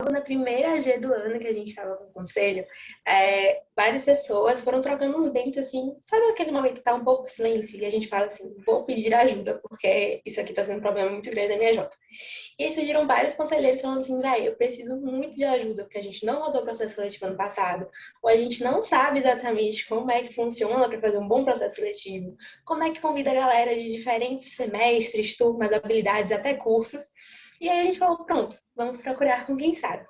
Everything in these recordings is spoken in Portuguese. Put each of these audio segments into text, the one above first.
na primeira AG do ano que a gente estava com o conselho, várias pessoas foram trocando uns ventos, assim, sabe aquele momento que tá um pouco de silêncio e a gente fala assim, vou pedir ajuda, porque isso aqui tá sendo um problema muito grande na minha Jota. E aí surgiram vários conselheiros falando assim, velho, eu preciso muito de ajuda, porque a gente não rodou o processo seletivo ano passado, ou a gente não sabe exatamente como é que funciona para fazer um bom processo seletivo, como é que convida a galera de diferentes semestres, turmas, habilidades, até cursos. E aí a gente falou, pronto, vamos procurar com quem sabe.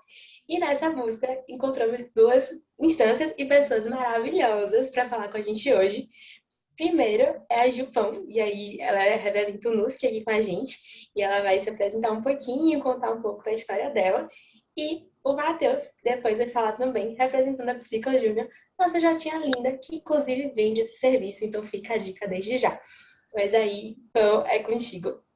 E nessa busca encontramos duas instâncias e pessoas maravilhosas para falar com a gente hoje. Primeiro é a Jupão, e aí ela representa o NUSC aqui com a gente, e ela vai se apresentar um pouquinho, contar um pouco da história dela. E o Matheus, que depois vai falar também, representando a Psico Júnior, nossa Jotinha linda, que inclusive vende esse serviço, então fica a dica desde já. Mas aí, Pão, é contigo.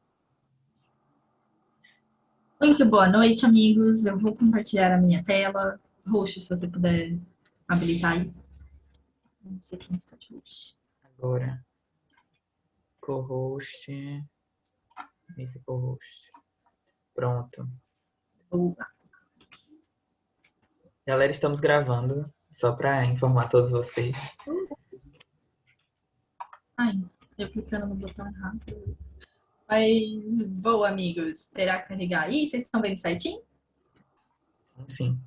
Muito boa noite, amigos. Eu vou compartilhar a minha tela. Roxo, se você puder habilitar aí. Não sei quem está de roxo. Agora, co-host, esse co-host. Pronto. Boa. Galera, estamos gravando, só para informar todos vocês. Ai, eu clicando no botão errado. Mas, boa, amigos. Terá que carregar aí? Vocês estão vendo certinho? Sim.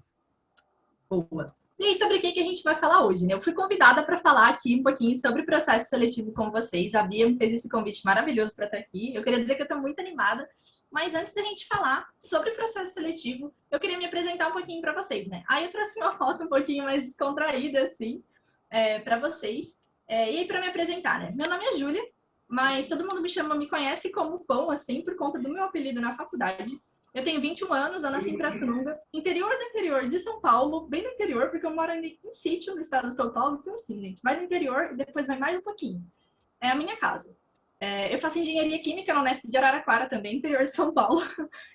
Boa. E aí, sobre o que a gente vai falar hoje, né? Eu fui convidada para falar aqui um pouquinho sobre o processo seletivo com vocês. A Bia me fez esse convite maravilhoso para estar aqui. Eu queria dizer que eu estou muito animada. Mas antes da gente falar sobre o processo seletivo, eu queria me apresentar um pouquinho para vocês, né? Aí eu trouxe uma foto um pouquinho mais descontraída, assim, para vocês. E aí, para me apresentar, né? Meu nome é Júlia, mas todo mundo me conhece como Pão, assim, por conta do meu apelido na faculdade. Eu tenho 21 anos, eu nasci em Pirassununga, interior do interior de São Paulo, bem no interior, porque eu moro em sítio no estado de São Paulo, então assim, gente, vai no interior e depois vai mais um pouquinho. É a minha casa. Eu faço engenharia química na Unesp de Araraquara também, interior de São Paulo,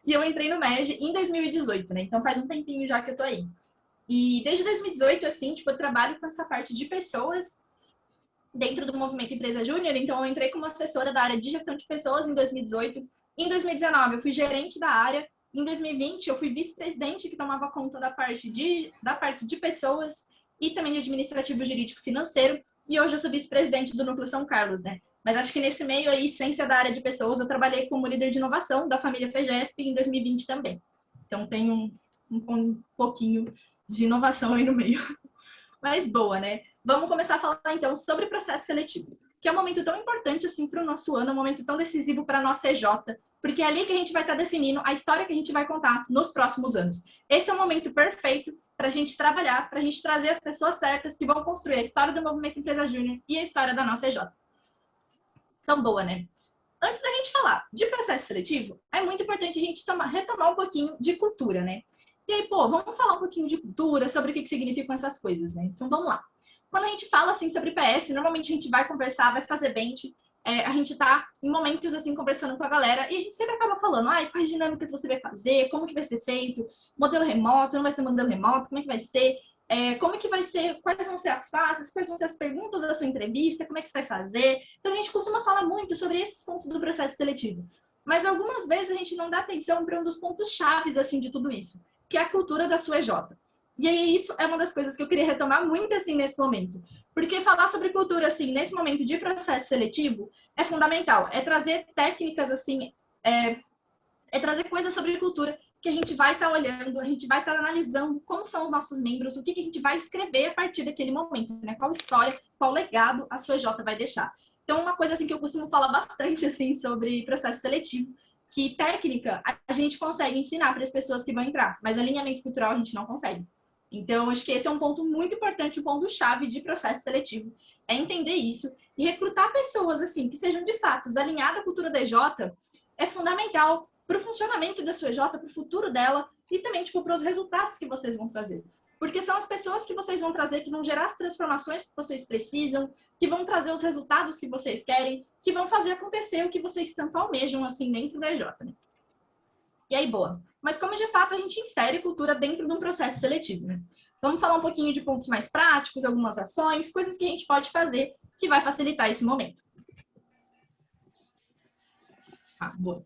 e eu entrei no MEG em 2018, né? Então faz um tempinho já que eu tô aí. E desde 2018, assim, tipo, eu trabalho com essa parte de pessoas dentro do movimento Empresa Júnior, então eu entrei como assessora da área de gestão de pessoas em 2018. Em 2019, eu fui gerente da área. Em 2020, eu fui vice-presidente que tomava conta da parte de pessoas e também de administrativo jurídico financeiro. E hoje eu sou vice-presidente do Núcleo São Carlos, né? Mas acho que nesse meio aí, essência da área de pessoas, eu trabalhei como líder de inovação da família FEGESP em 2020 também. Então tem um pouquinho de inovação aí no meio. Mas boa, né? Vamos começar a falar então sobre o processo seletivo, que é um momento tão importante assim para o nosso ano, um momento tão decisivo para a nossa EJ, porque é ali que a gente vai estar definindo a história que a gente vai contar nos próximos anos. Esse é o momento perfeito para a gente trabalhar, para a gente trazer as pessoas certas que vão construir a história do movimento Empresa Júnior e a história da nossa EJ. Então, boa, né? Antes da gente falar de processo seletivo, é muito importante a gente retomar um pouquinho de cultura, né? E aí, pô, vamos falar um pouquinho de cultura, sobre o que significam essas coisas, né? Então, vamos lá. Quando a gente fala, assim, sobre PS, normalmente a gente vai conversar, vai fazer bench, a gente tá em momentos, assim, conversando com a galera, e a gente sempre acaba falando, quais dinâmicas você vai fazer, como que vai ser feito, modelo remoto, não vai ser modelo remoto, como é que vai ser, como que vai ser, quais vão ser as fases, quais vão ser as perguntas da sua entrevista, como é que você vai fazer. Então, a gente costuma falar muito sobre esses pontos do processo seletivo. Mas algumas vezes a gente não dá atenção para um dos pontos chaves, assim, de tudo isso, que é a cultura da sua EJ. E aí, isso é uma das coisas que eu queria retomar muito, assim, nesse momento. Porque falar sobre cultura, assim, nesse momento de processo seletivo, é fundamental. É trazer técnicas, assim, trazer coisas sobre cultura que a gente vai estar olhando, a gente vai estar analisando como são os nossos membros, o que a gente vai escrever a partir daquele momento, né? Qual história, qual legado a sua EJ vai deixar. Então, uma coisa, assim, que eu costumo falar bastante, assim, sobre processo seletivo, que técnica a gente consegue ensinar para as pessoas que vão entrar, mas alinhamento cultural a gente não consegue. Então, acho que esse é um ponto muito importante, um ponto-chave de processo seletivo, é entender isso e recrutar pessoas, assim, que sejam de fato alinhadas à cultura da EJ é fundamental para o funcionamento da sua EJ, para o futuro dela e também, tipo, para os resultados que vocês vão trazer. Porque são as pessoas que vocês vão trazer que vão gerar as transformações que vocês precisam, que vão trazer os resultados que vocês querem, que vão fazer acontecer o que vocês tanto almejam, assim, dentro da EJ, né? E aí, boa. Mas como de fato a gente insere cultura dentro de um processo seletivo, né? Vamos falar um pouquinho de pontos mais práticos, algumas ações, coisas que a gente pode fazer que vai facilitar esse momento. Boa.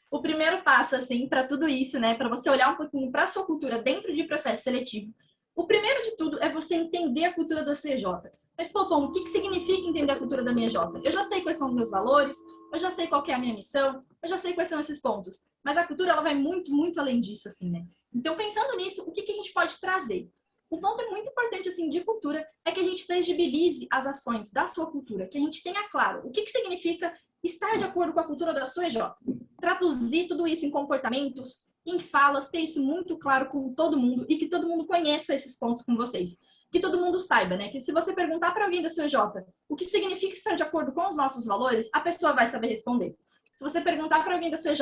o primeiro passo, assim, para tudo isso, né, para você olhar um pouquinho para a sua cultura dentro de processo seletivo, o primeiro de tudo é você entender a cultura da CJ. Mas, pô, Tom, o que significa entender a cultura da minha J? Eu já sei quais são os meus valores, eu já sei qual que é a minha missão, eu já sei quais são esses pontos. Mas a cultura, ela vai muito, muito além disso, assim, né? Então, pensando nisso, o que a gente pode trazer? Um ponto muito importante, assim, de cultura é que a gente tangibilize as ações da sua cultura, que a gente tenha claro o que significa estar de acordo com a cultura da sua EJ. Traduzir tudo isso em comportamentos, em falas, ter isso muito claro com todo mundo e que todo mundo conheça esses pontos com vocês. Que todo mundo saiba, né? Que se você perguntar para alguém da sua EJ o que significa estar de acordo com os nossos valores, a pessoa vai saber responder. Se você perguntar para alguém da sua EJ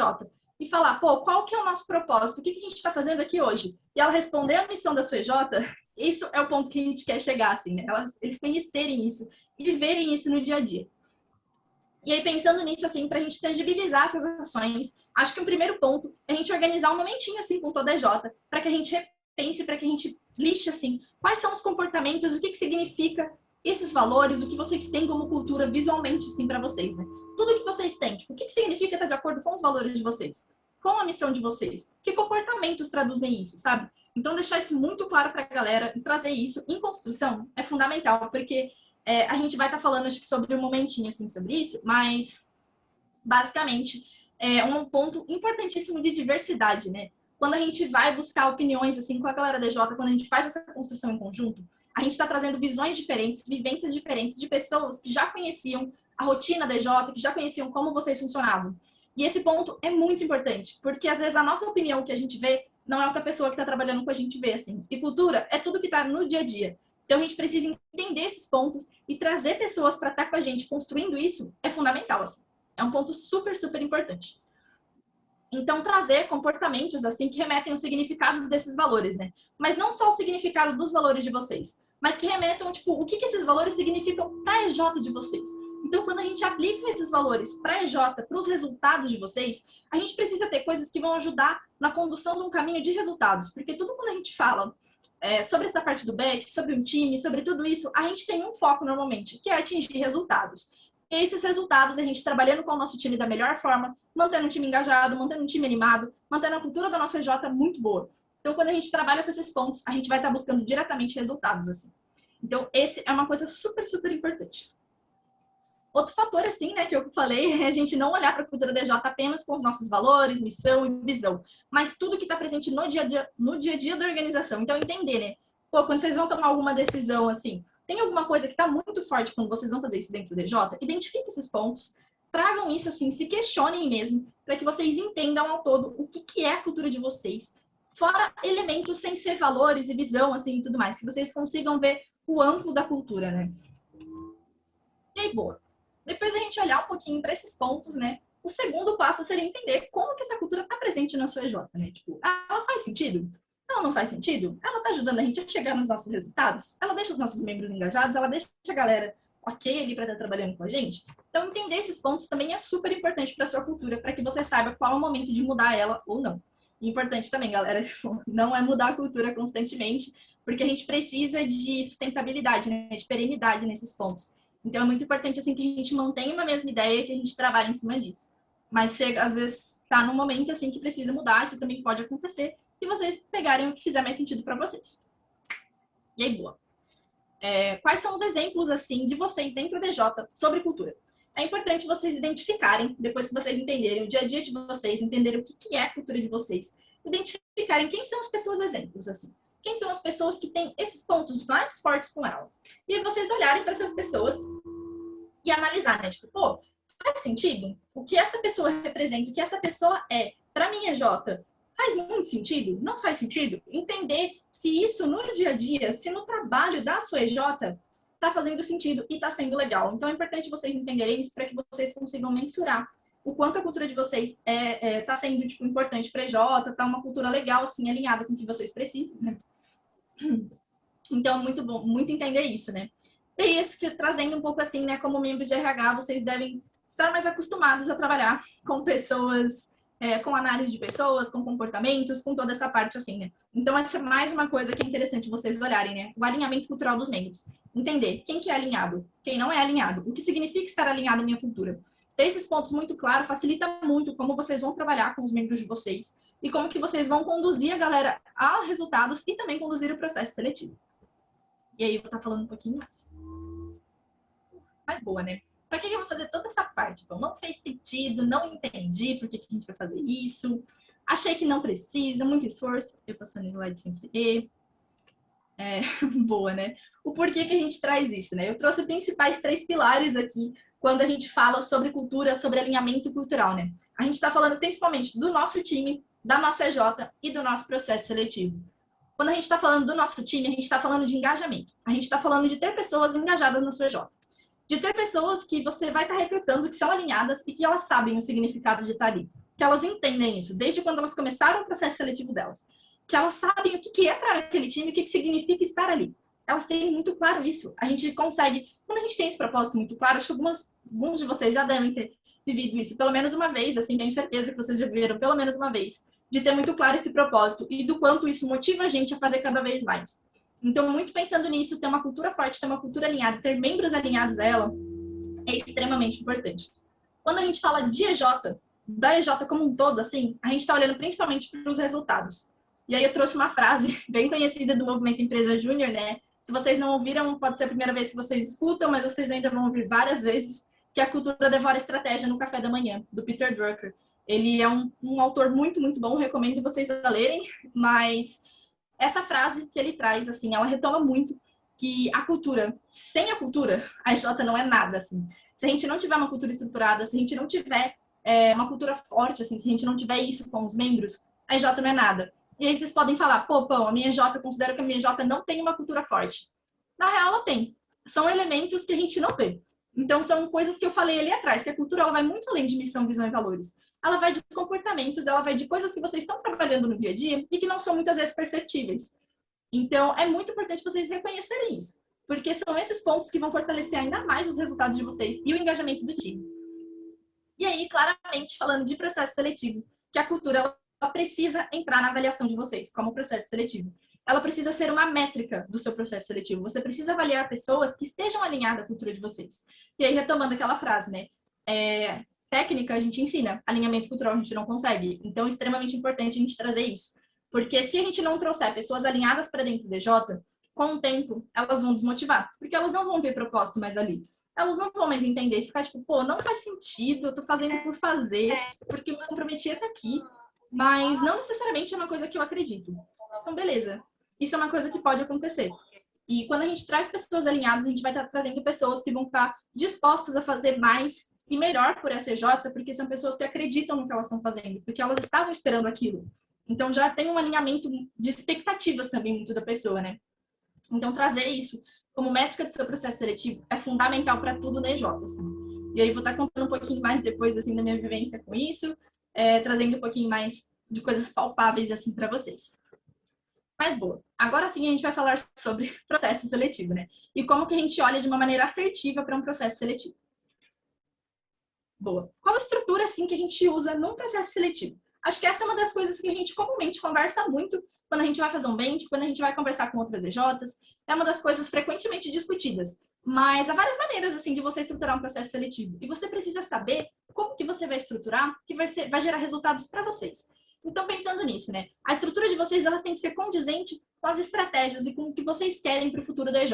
e falar, pô, qual que é o nosso propósito? O que a gente está fazendo aqui hoje? E ela responder a missão da sua EJ, isso é o ponto que a gente quer chegar, assim, né? Eles conhecerem isso e viverem isso no dia a dia. E aí, pensando nisso, assim, para a gente tangibilizar essas ações, acho que o primeiro ponto é a gente organizar um momentinho, assim, com toda a EJ, para que a gente repense, para que a gente liste, assim, quais são os comportamentos, o que significa esses valores, o que vocês têm como cultura visualmente, assim, para vocês, né? Tudo que vocês têm, tipo, o que significa estar de acordo com os valores de vocês, com a missão de vocês, que comportamentos traduzem isso, sabe? Então, deixar isso muito claro para a galera e trazer isso em construção é fundamental, porque a gente vai estar falando, acho que, sobre um momentinho, assim, sobre isso, mas, basicamente, é um ponto importantíssimo de diversidade, né? Quando a gente vai buscar opiniões, assim, com a galera da EJ, quando a gente faz essa construção em conjunto, a gente está trazendo visões diferentes, vivências diferentes de pessoas que já conheciam a rotina da EJ, que já conheciam como vocês funcionavam. E esse ponto é muito importante, porque, às vezes, a nossa opinião que a gente vê não é o que a pessoa que está trabalhando com a gente vê, assim. E cultura é tudo que está no dia a dia. Então, a gente precisa entender esses pontos e trazer pessoas para estar com a gente construindo isso é fundamental, assim. É um ponto super, super importante. Então, trazer comportamentos, assim, que remetem aos significados desses valores, né? Mas não só o significado dos valores de vocês, mas que remetam, tipo, o que esses valores significam para a EJ de vocês. Então, quando a gente aplica esses valores para a EJ, para os resultados de vocês, a gente precisa ter coisas que vão ajudar na condução de um caminho de resultados. Porque tudo quando a gente fala sobre essa parte do back, sobre um time, sobre tudo isso, a gente tem um foco normalmente, que é atingir resultados. E esses resultados, a gente trabalhando com o nosso time da melhor forma, mantendo um time engajado, mantendo um time animado, mantendo a cultura da nossa EJ muito boa. Então, quando a gente trabalha com esses pontos, a gente vai estar buscando diretamente resultados, assim. Então, esse é uma coisa super, super importante. Outro fator, assim, né, que eu falei, é a gente não olhar para a cultura da EJ apenas com os nossos valores, missão e visão, mas tudo que está presente no dia a dia da organização. Então, entender, né? Pô, quando vocês vão tomar alguma decisão, assim, tem alguma coisa que está muito forte quando vocês vão fazer isso dentro do EJ? Identifiquem esses pontos, tragam isso, assim, se questionem mesmo, para que vocês entendam ao todo o que é a cultura de vocês, fora elementos sem ser valores e visão, assim, e tudo mais, que vocês consigam ver o amplo da cultura, né? E aí, boa. Depois a gente olhar um pouquinho para esses pontos, né? O segundo passo seria entender como que essa cultura está presente na sua EJ, né? Tipo, ela faz sentido? Ela não faz sentido? Ela está ajudando a gente a chegar nos nossos resultados? Ela deixa os nossos membros engajados? Ela deixa a galera ok ali para estar trabalhando com a gente? Então, entender esses pontos também é super importante para a sua cultura, para que você saiba qual é o momento de mudar ela ou não. E importante também, galera, não é mudar a cultura constantemente, porque a gente precisa de sustentabilidade, né? De perenidade nesses pontos. Então, é muito importante, assim, que a gente mantenha uma mesma ideia e que a gente trabalhe em cima disso. Mas, às vezes, está num momento, assim, que precisa mudar, isso também pode acontecer, e vocês pegarem o que fizer mais sentido para vocês. E aí, boa. Quais são os exemplos, assim, de vocês dentro da EJ sobre cultura? É importante vocês identificarem, depois que vocês entenderem o dia a dia de vocês, entenderem o que é a cultura de vocês, identificarem quem são as pessoas exemplos, assim. Quem são as pessoas que têm esses pontos mais fortes com elas. E vocês olharem para essas pessoas e analisar, né? Tipo, pô, faz sentido? O que essa pessoa representa, o que essa pessoa é, para mim, EJ, faz muito sentido? Não faz sentido? Entender se isso no dia a dia, se no trabalho da sua EJ, está fazendo sentido e está sendo legal. Então, é importante vocês entenderem isso para que vocês consigam mensurar o quanto a cultura de vocês está sendo, tipo, importante para a EJ, está uma cultura legal, assim, alinhada com o que vocês precisam, né? Então, muito bom, muito entender isso, né? E isso que, trazendo um pouco assim, né, como membros de RH, vocês devem estar mais acostumados a trabalhar com pessoas, com análise de pessoas, com comportamentos, com toda essa parte assim, né? Então, essa é mais uma coisa que é interessante vocês olharem, né? O alinhamento cultural dos membros. Entender quem que é alinhado, quem não é alinhado, o que significa estar alinhado à minha cultura. ter esses pontos muito claros facilita muito como vocês vão trabalhar com os membros de vocês e como que vocês vão conduzir a galera a resultados e também conduzir o processo seletivo. E aí eu vou estar falando um pouquinho mais. Mais boa, né? Para que eu vou fazer toda essa parte? Então, não fez sentido, não entendi por que a gente vai fazer isso. Achei que não precisa, muito esforço. Eu passando no slide sem querer. Boa, né? O porquê que a gente traz isso, né? Eu trouxe os principais 3 pilares aqui quando a gente fala sobre cultura, sobre alinhamento cultural, né? A gente está falando principalmente do nosso time, da nossa EJ e do nosso processo seletivo. Quando a gente está falando do nosso time, a gente está falando de engajamento. A gente está falando de ter pessoas engajadas na sua EJ. De ter pessoas que você vai estar recrutando, que são alinhadas e que elas sabem o significado de estar ali. Que elas entendem isso, desde quando elas começaram o processo seletivo delas. Que elas sabem o que é para aquele time, o que significa estar ali. Elas têm muito claro isso. A gente consegue, quando a gente tem esse propósito muito claro, acho que alguns de vocês já devem ter vivido isso pelo menos uma vez, assim, tenho certeza que vocês já viveram pelo menos uma vez, de ter muito claro esse propósito e do quanto isso motiva a gente a fazer cada vez mais. Então, muito pensando nisso, ter uma cultura forte, ter uma cultura alinhada, ter membros alinhados a ela, é extremamente importante. Quando a gente fala de EJ, da EJ como um todo, assim, a gente está olhando principalmente para os resultados. E aí eu trouxe uma frase bem conhecida do Movimento Empresa Júnior, né? Se vocês não ouviram, pode ser a primeira vez que vocês escutam, mas vocês ainda vão ouvir várias vezes, que a cultura devora a estratégia no café da manhã, do Peter Drucker. Ele é um autor muito, muito bom, recomendo vocês a lerem, mas essa frase que ele traz, assim, ela retoma muito que a cultura, sem a cultura, a EJ não é nada, assim. Se a gente não tiver uma cultura estruturada, se a gente não tiver uma cultura forte, assim, se a gente não tiver isso com os membros, a EJ não é nada. E aí vocês podem falar, pô, Pão, a minha EJ, eu considero que a minha EJ não tem uma cultura forte. Na real, ela tem. São elementos que a gente não vê. Então, são coisas que eu falei ali atrás, que a cultura ela vai muito além de missão, visão e valores. Ela vai de comportamentos, ela vai de coisas que vocês estão trabalhando no dia a dia e que não são muitas vezes perceptíveis. Então, é muito importante vocês reconhecerem isso, porque são esses pontos que vão fortalecer ainda mais os resultados de vocês e o engajamento do time. E aí, claramente, falando de processo seletivo, que a cultura ela precisa entrar na avaliação de vocês como processo seletivo. Ela precisa ser uma métrica do seu processo seletivo. Você precisa avaliar pessoas que estejam alinhadas à cultura de vocês. E aí, retomando aquela frase, né? Técnica a gente ensina, alinhamento cultural a gente não consegue. Então, é extremamente importante a gente trazer isso. Porque se a gente não trouxer pessoas alinhadas para dentro do DJ, com o tempo, elas vão desmotivar. Porque elas não vão ver propósito mais ali. Elas não vão mais entender e ficar tipo, pô, não faz sentido, eu tô fazendo por fazer, porque eu me comprometi até aqui. Mas não necessariamente é uma coisa que eu acredito. Então, beleza. Isso é uma coisa que pode acontecer. E quando a gente traz pessoas alinhadas, a gente vai estar trazendo pessoas que vão estar dispostas a fazer mais e melhor por essa EJ, porque são pessoas que acreditam no que elas estão fazendo, porque elas estavam esperando aquilo. Então, já tem um alinhamento de expectativas também muito da pessoa, né? Então, trazer isso como métrica do seu processo seletivo é fundamental para tudo na EJ, assim. E aí, vou estar contando um pouquinho mais depois, assim, da minha vivência com isso, trazendo um pouquinho mais de coisas palpáveis, assim, para vocês. Mas, boa. Agora sim, a gente vai falar sobre processo seletivo, né? E como que a gente olha de uma maneira assertiva para um processo seletivo. Boa. Qual a estrutura, assim, que a gente usa num processo seletivo? Acho que essa é uma das coisas que a gente comumente conversa muito quando a gente vai fazer um bench, quando a gente vai conversar com outras EJs. É uma das coisas frequentemente discutidas. Mas há várias maneiras, assim, de você estruturar um processo seletivo. E você precisa saber como que você vai estruturar, que vai gerar resultados para vocês. Então, pensando nisso, né? A estrutura de vocês, elas tem que ser condizente com as estratégias e com o que vocês querem para o futuro da EJ.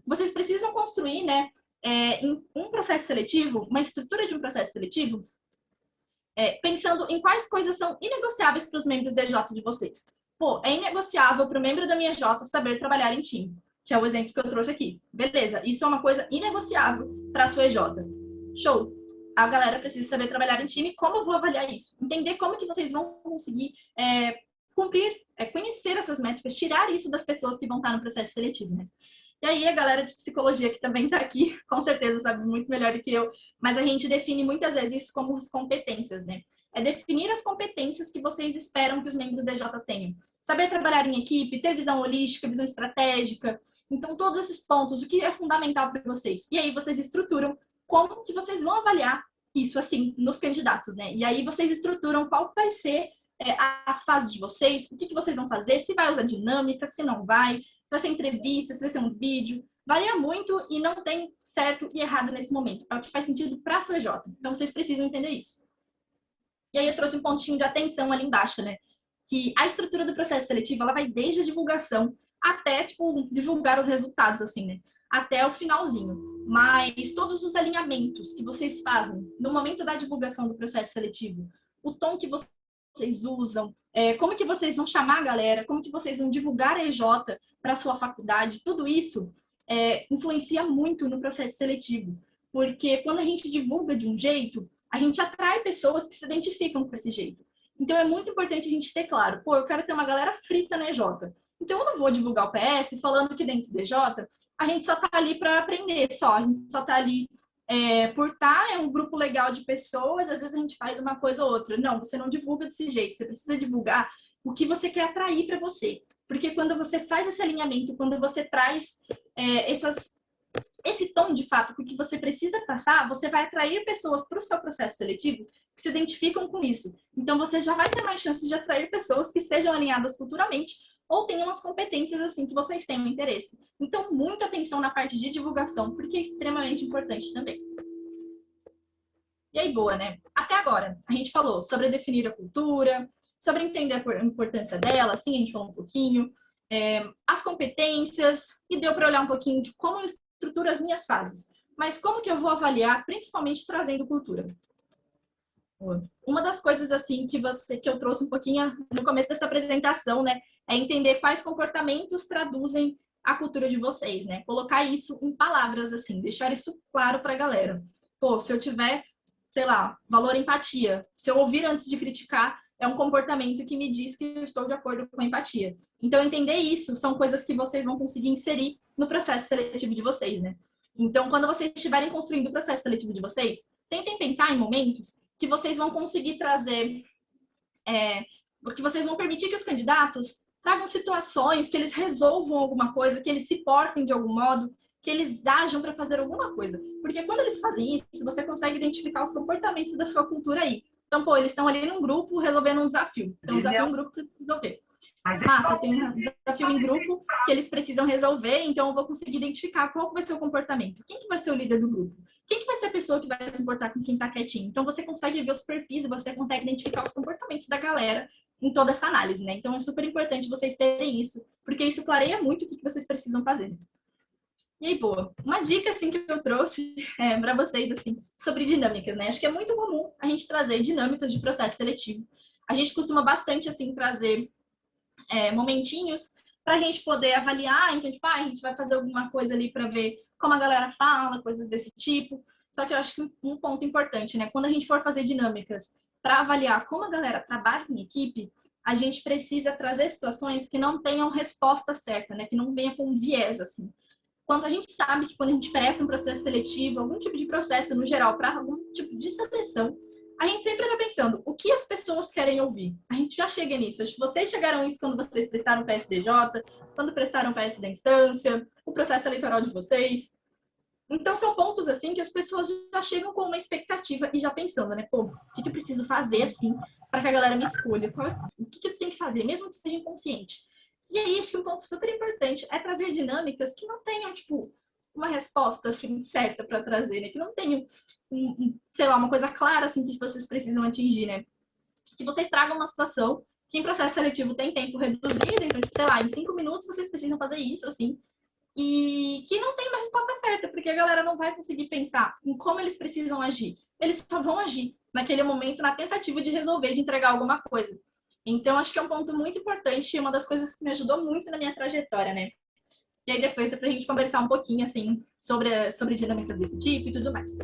Vocês precisam construir, né, em um processo seletivo, uma estrutura de um processo seletivo, pensando em quais coisas são inegociáveis para os membros da EJ de vocês. Pô, é inegociável para o membro da minha EJ saber trabalhar em time, que é o exemplo que eu trouxe aqui. Beleza, isso é uma coisa inegociável para a sua EJ. Show! A galera precisa saber trabalhar em time. Como eu vou avaliar isso? Entender como que vocês vão conseguir cumprir, conhecer essas métricas, tirar isso das pessoas que vão estar no processo seletivo, né? E aí a galera de psicologia que também está aqui, com certeza sabe muito melhor do que eu, mas a gente define muitas vezes isso como as competências, né? É definir as competências que vocês esperam que os membros da EJ tenham. Saber trabalhar em equipe, ter visão holística, visão estratégica. Então, todos esses pontos, o que é fundamental para vocês. E aí vocês estruturam como que vocês vão avaliar isso, assim, nos candidatos, né? E aí vocês estruturam qual vai ser as fases de vocês, o que vocês vão fazer, se vai usar dinâmica, se não vai, se vai ser entrevista, se vai ser um vídeo. varia muito e não tem certo e errado nesse momento. É o que faz sentido para a sua EJ. Então, vocês precisam entender isso. E aí eu trouxe um pontinho de atenção ali embaixo, né? Que a estrutura do processo seletivo, ela vai desde a divulgação até, tipo, divulgar os resultados, assim, né? Até o finalzinho. Mas todos os alinhamentos que vocês fazem no momento da divulgação do processo seletivo, o tom que vocês usam, como que vocês vão chamar a galera, como que vocês vão divulgar a EJ para a sua faculdade, tudo isso influencia muito no processo seletivo. Porque quando a gente divulga de um jeito, a gente atrai pessoas que se identificam com esse jeito. Então, é muito importante a gente ter claro, pô, eu quero ter uma galera frita na EJ. Então, eu não vou divulgar o PS falando que dentro do EJ a gente só tá ali para aprender só, a gente só tá ali por estar, é um grupo legal de pessoas, às vezes a gente faz uma coisa ou outra. Não, você não divulga desse jeito, você precisa divulgar o que você quer atrair para você. Porque quando você faz esse alinhamento, quando você traz esse tom de fato, porque você precisa passar, você vai atrair pessoas para o seu processo seletivo que se identificam com isso. Então, você já vai ter mais chances de atrair pessoas que sejam alinhadas culturalmente ou tenham as competências assim que vocês tenham interesse. Então, muita atenção na parte de divulgação, porque é extremamente importante também. E aí, boa, né? Até agora, a gente falou sobre definir a cultura, sobre entender a importância dela, assim, a gente falou um pouquinho, as competências, e deu para olhar um pouquinho de como eu estruturo as minhas fases. Mas como que eu vou avaliar, principalmente trazendo cultura? Uma das coisas assim que eu trouxe um pouquinho no começo dessa apresentação, né, é entender quais comportamentos traduzem a cultura de vocês, né? Colocar isso em palavras assim, deixar isso claro para a galera. Pô, se eu tiver, sei lá, valor empatia, se eu ouvir antes de criticar, é um comportamento que me diz que eu estou de acordo com a empatia. Então, entender isso são coisas que vocês vão conseguir inserir no processo seletivo de vocês, né? Então, quando vocês estiverem construindo o processo seletivo de vocês, tentem pensar em momentos que vocês vão conseguir trazer, que vocês vão permitir que os candidatos tragam situações, que eles resolvam alguma coisa, que eles se portem de algum modo, que eles ajam para fazer alguma coisa. Porque quando eles fazem isso, você consegue identificar os comportamentos da sua cultura aí. Então, pô, eles estão ali num grupo resolvendo um desafio. Então, um desafio é um grupo para resolver. Massa, tem um desafio em grupo que eles precisam resolver, então eu vou conseguir identificar qual vai ser o comportamento. Quem que vai ser o líder do grupo? Quem que vai ser a pessoa que vai se importar com quem está quietinho? Então você consegue ver os perfis e você consegue identificar os comportamentos da galera em toda essa análise, né? Então é super importante vocês terem isso, porque isso clareia muito o que vocês precisam fazer. E aí, boa, uma dica assim que eu trouxe para vocês assim sobre dinâmicas, né? Acho que é muito comum a gente trazer dinâmicas de processo seletivo. A gente costuma bastante assim trazer momentinhos para a gente poder avaliar, então, tipo, a gente vai fazer alguma coisa ali para ver como a galera fala, coisas desse tipo. Só que eu acho que um ponto importante, né? Quando a gente for fazer dinâmicas para avaliar como a galera trabalha em equipe, a gente precisa trazer situações que não tenham resposta certa, né? Que não venha com viés, assim. Quando a gente sabe que quando a gente presta um processo seletivo, algum tipo de processo no geral, para algum tipo de seleção, a gente sempre está pensando, o que as pessoas querem ouvir? A gente já chega nisso. Acho que vocês chegaram a isso quando vocês prestaram o PSDJ, quando prestaram o PS da instância, o processo eleitoral de vocês. Então, são pontos, assim, que as pessoas já chegam com uma expectativa e já pensando, né? Pô, o que eu preciso fazer, assim, para que a galera me escolha? O que eu tenho que fazer, mesmo que seja inconsciente? E aí, acho que um ponto super importante é trazer dinâmicas que não tenham, tipo, uma resposta, assim, certa para trazer, né? Que não tenham sei lá, uma coisa clara, assim, que vocês precisam atingir, né? Que vocês tragam uma situação que em processo seletivo tem tempo reduzido, então, tipo, sei lá, em 5 minutos vocês precisam fazer isso, assim, e que não tem uma resposta certa, porque a galera não vai conseguir pensar em como eles precisam agir. Eles só vão agir naquele momento na tentativa de resolver, de entregar alguma coisa. Então, acho que é um ponto muito importante e uma das coisas que me ajudou muito na minha trajetória, né? E aí depois dá pra gente conversar um pouquinho, assim, sobre dinâmica desse tipo e tudo mais.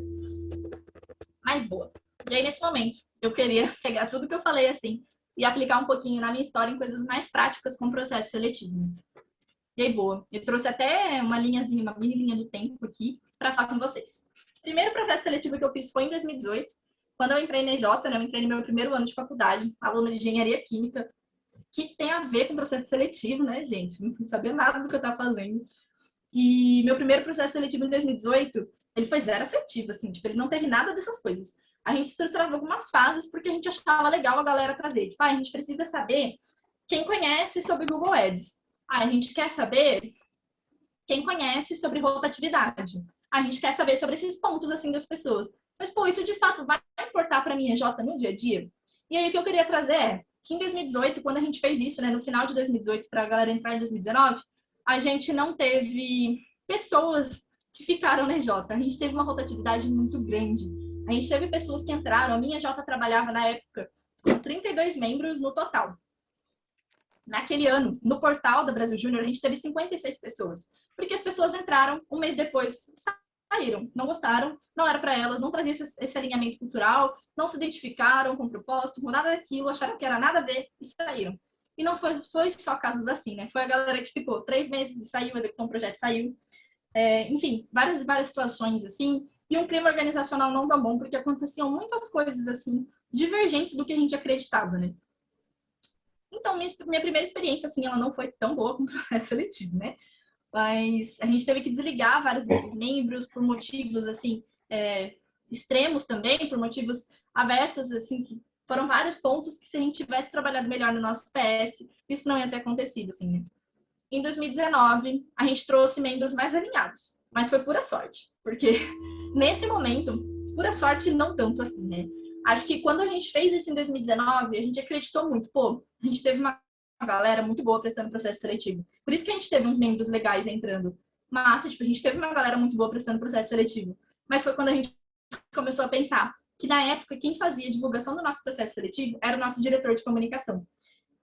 Mais boa. E aí, nesse momento, eu queria pegar tudo que eu falei, assim, e aplicar um pouquinho na minha história em coisas mais práticas com o processo seletivo. E aí, boa. Eu trouxe até uma linhazinha, uma mini linha do tempo aqui para falar com vocês. O primeiro processo seletivo que eu fiz foi em 2018, quando eu entrei na EJ, né? Eu entrei no meu primeiro ano de faculdade, aluna de engenharia química, que tem a ver com processo seletivo, né, gente? Não sabia nada do que eu estava fazendo. E meu primeiro processo seletivo em 2018, ele foi zero assertivo, assim, tipo, ele não teve nada dessas coisas. A gente estruturava algumas fases porque a gente achava legal a galera trazer. Tipo, a gente precisa saber quem conhece sobre Google Ads. A gente quer saber quem conhece sobre rotatividade. A gente quer saber sobre esses pontos, assim, das pessoas. Mas, pô, isso de fato vai importar para mim, EJ, no dia a dia? E aí, o que eu queria trazer é que em 2018, quando a gente fez isso, né, no final de 2018, para a galera entrar em 2019, a gente não teve pessoas que ficaram na EJ. A gente teve uma rotatividade muito grande. A gente teve pessoas que entraram. A minha EJ trabalhava, na época, com 32 membros no total. Naquele ano, no portal da Brasil Júnior, a gente teve 56 pessoas. Porque as pessoas entraram, um mês depois saíram, não gostaram, não era para elas, não trazia esse alinhamento cultural, não se identificaram com o propósito, com nada daquilo, acharam que era nada a ver e saíram. E não foi só casos assim, né? Foi a galera que ficou 3 meses e saiu, executou um projeto e saiu. Enfim, várias situações assim. E um clima organizacional não tão bom, porque aconteciam muitas coisas assim, divergentes do que a gente acreditava, né? Então, minha primeira experiência, assim, ela não foi tão boa com o processo seletivo, né? Mas a gente teve que desligar vários desses membros por motivos, assim, extremos também, por motivos aversos, assim, que foram vários pontos que se a gente tivesse trabalhado melhor no nosso PS, isso não ia ter acontecido, assim, né? Em 2019, a gente trouxe membros mais alinhados, mas foi pura sorte, porque nesse momento, pura sorte não tanto assim, né? Acho que quando a gente fez isso em 2019, a gente acreditou muito. Pô, a gente teve uma galera muito boa prestando processo seletivo. Por isso que a gente teve uns membros legais entrando. Massa, tipo, a gente teve uma galera muito boa prestando processo seletivo. Mas foi quando a gente começou a pensar que, na época, quem fazia a divulgação do nosso processo seletivo era o nosso diretor de comunicação.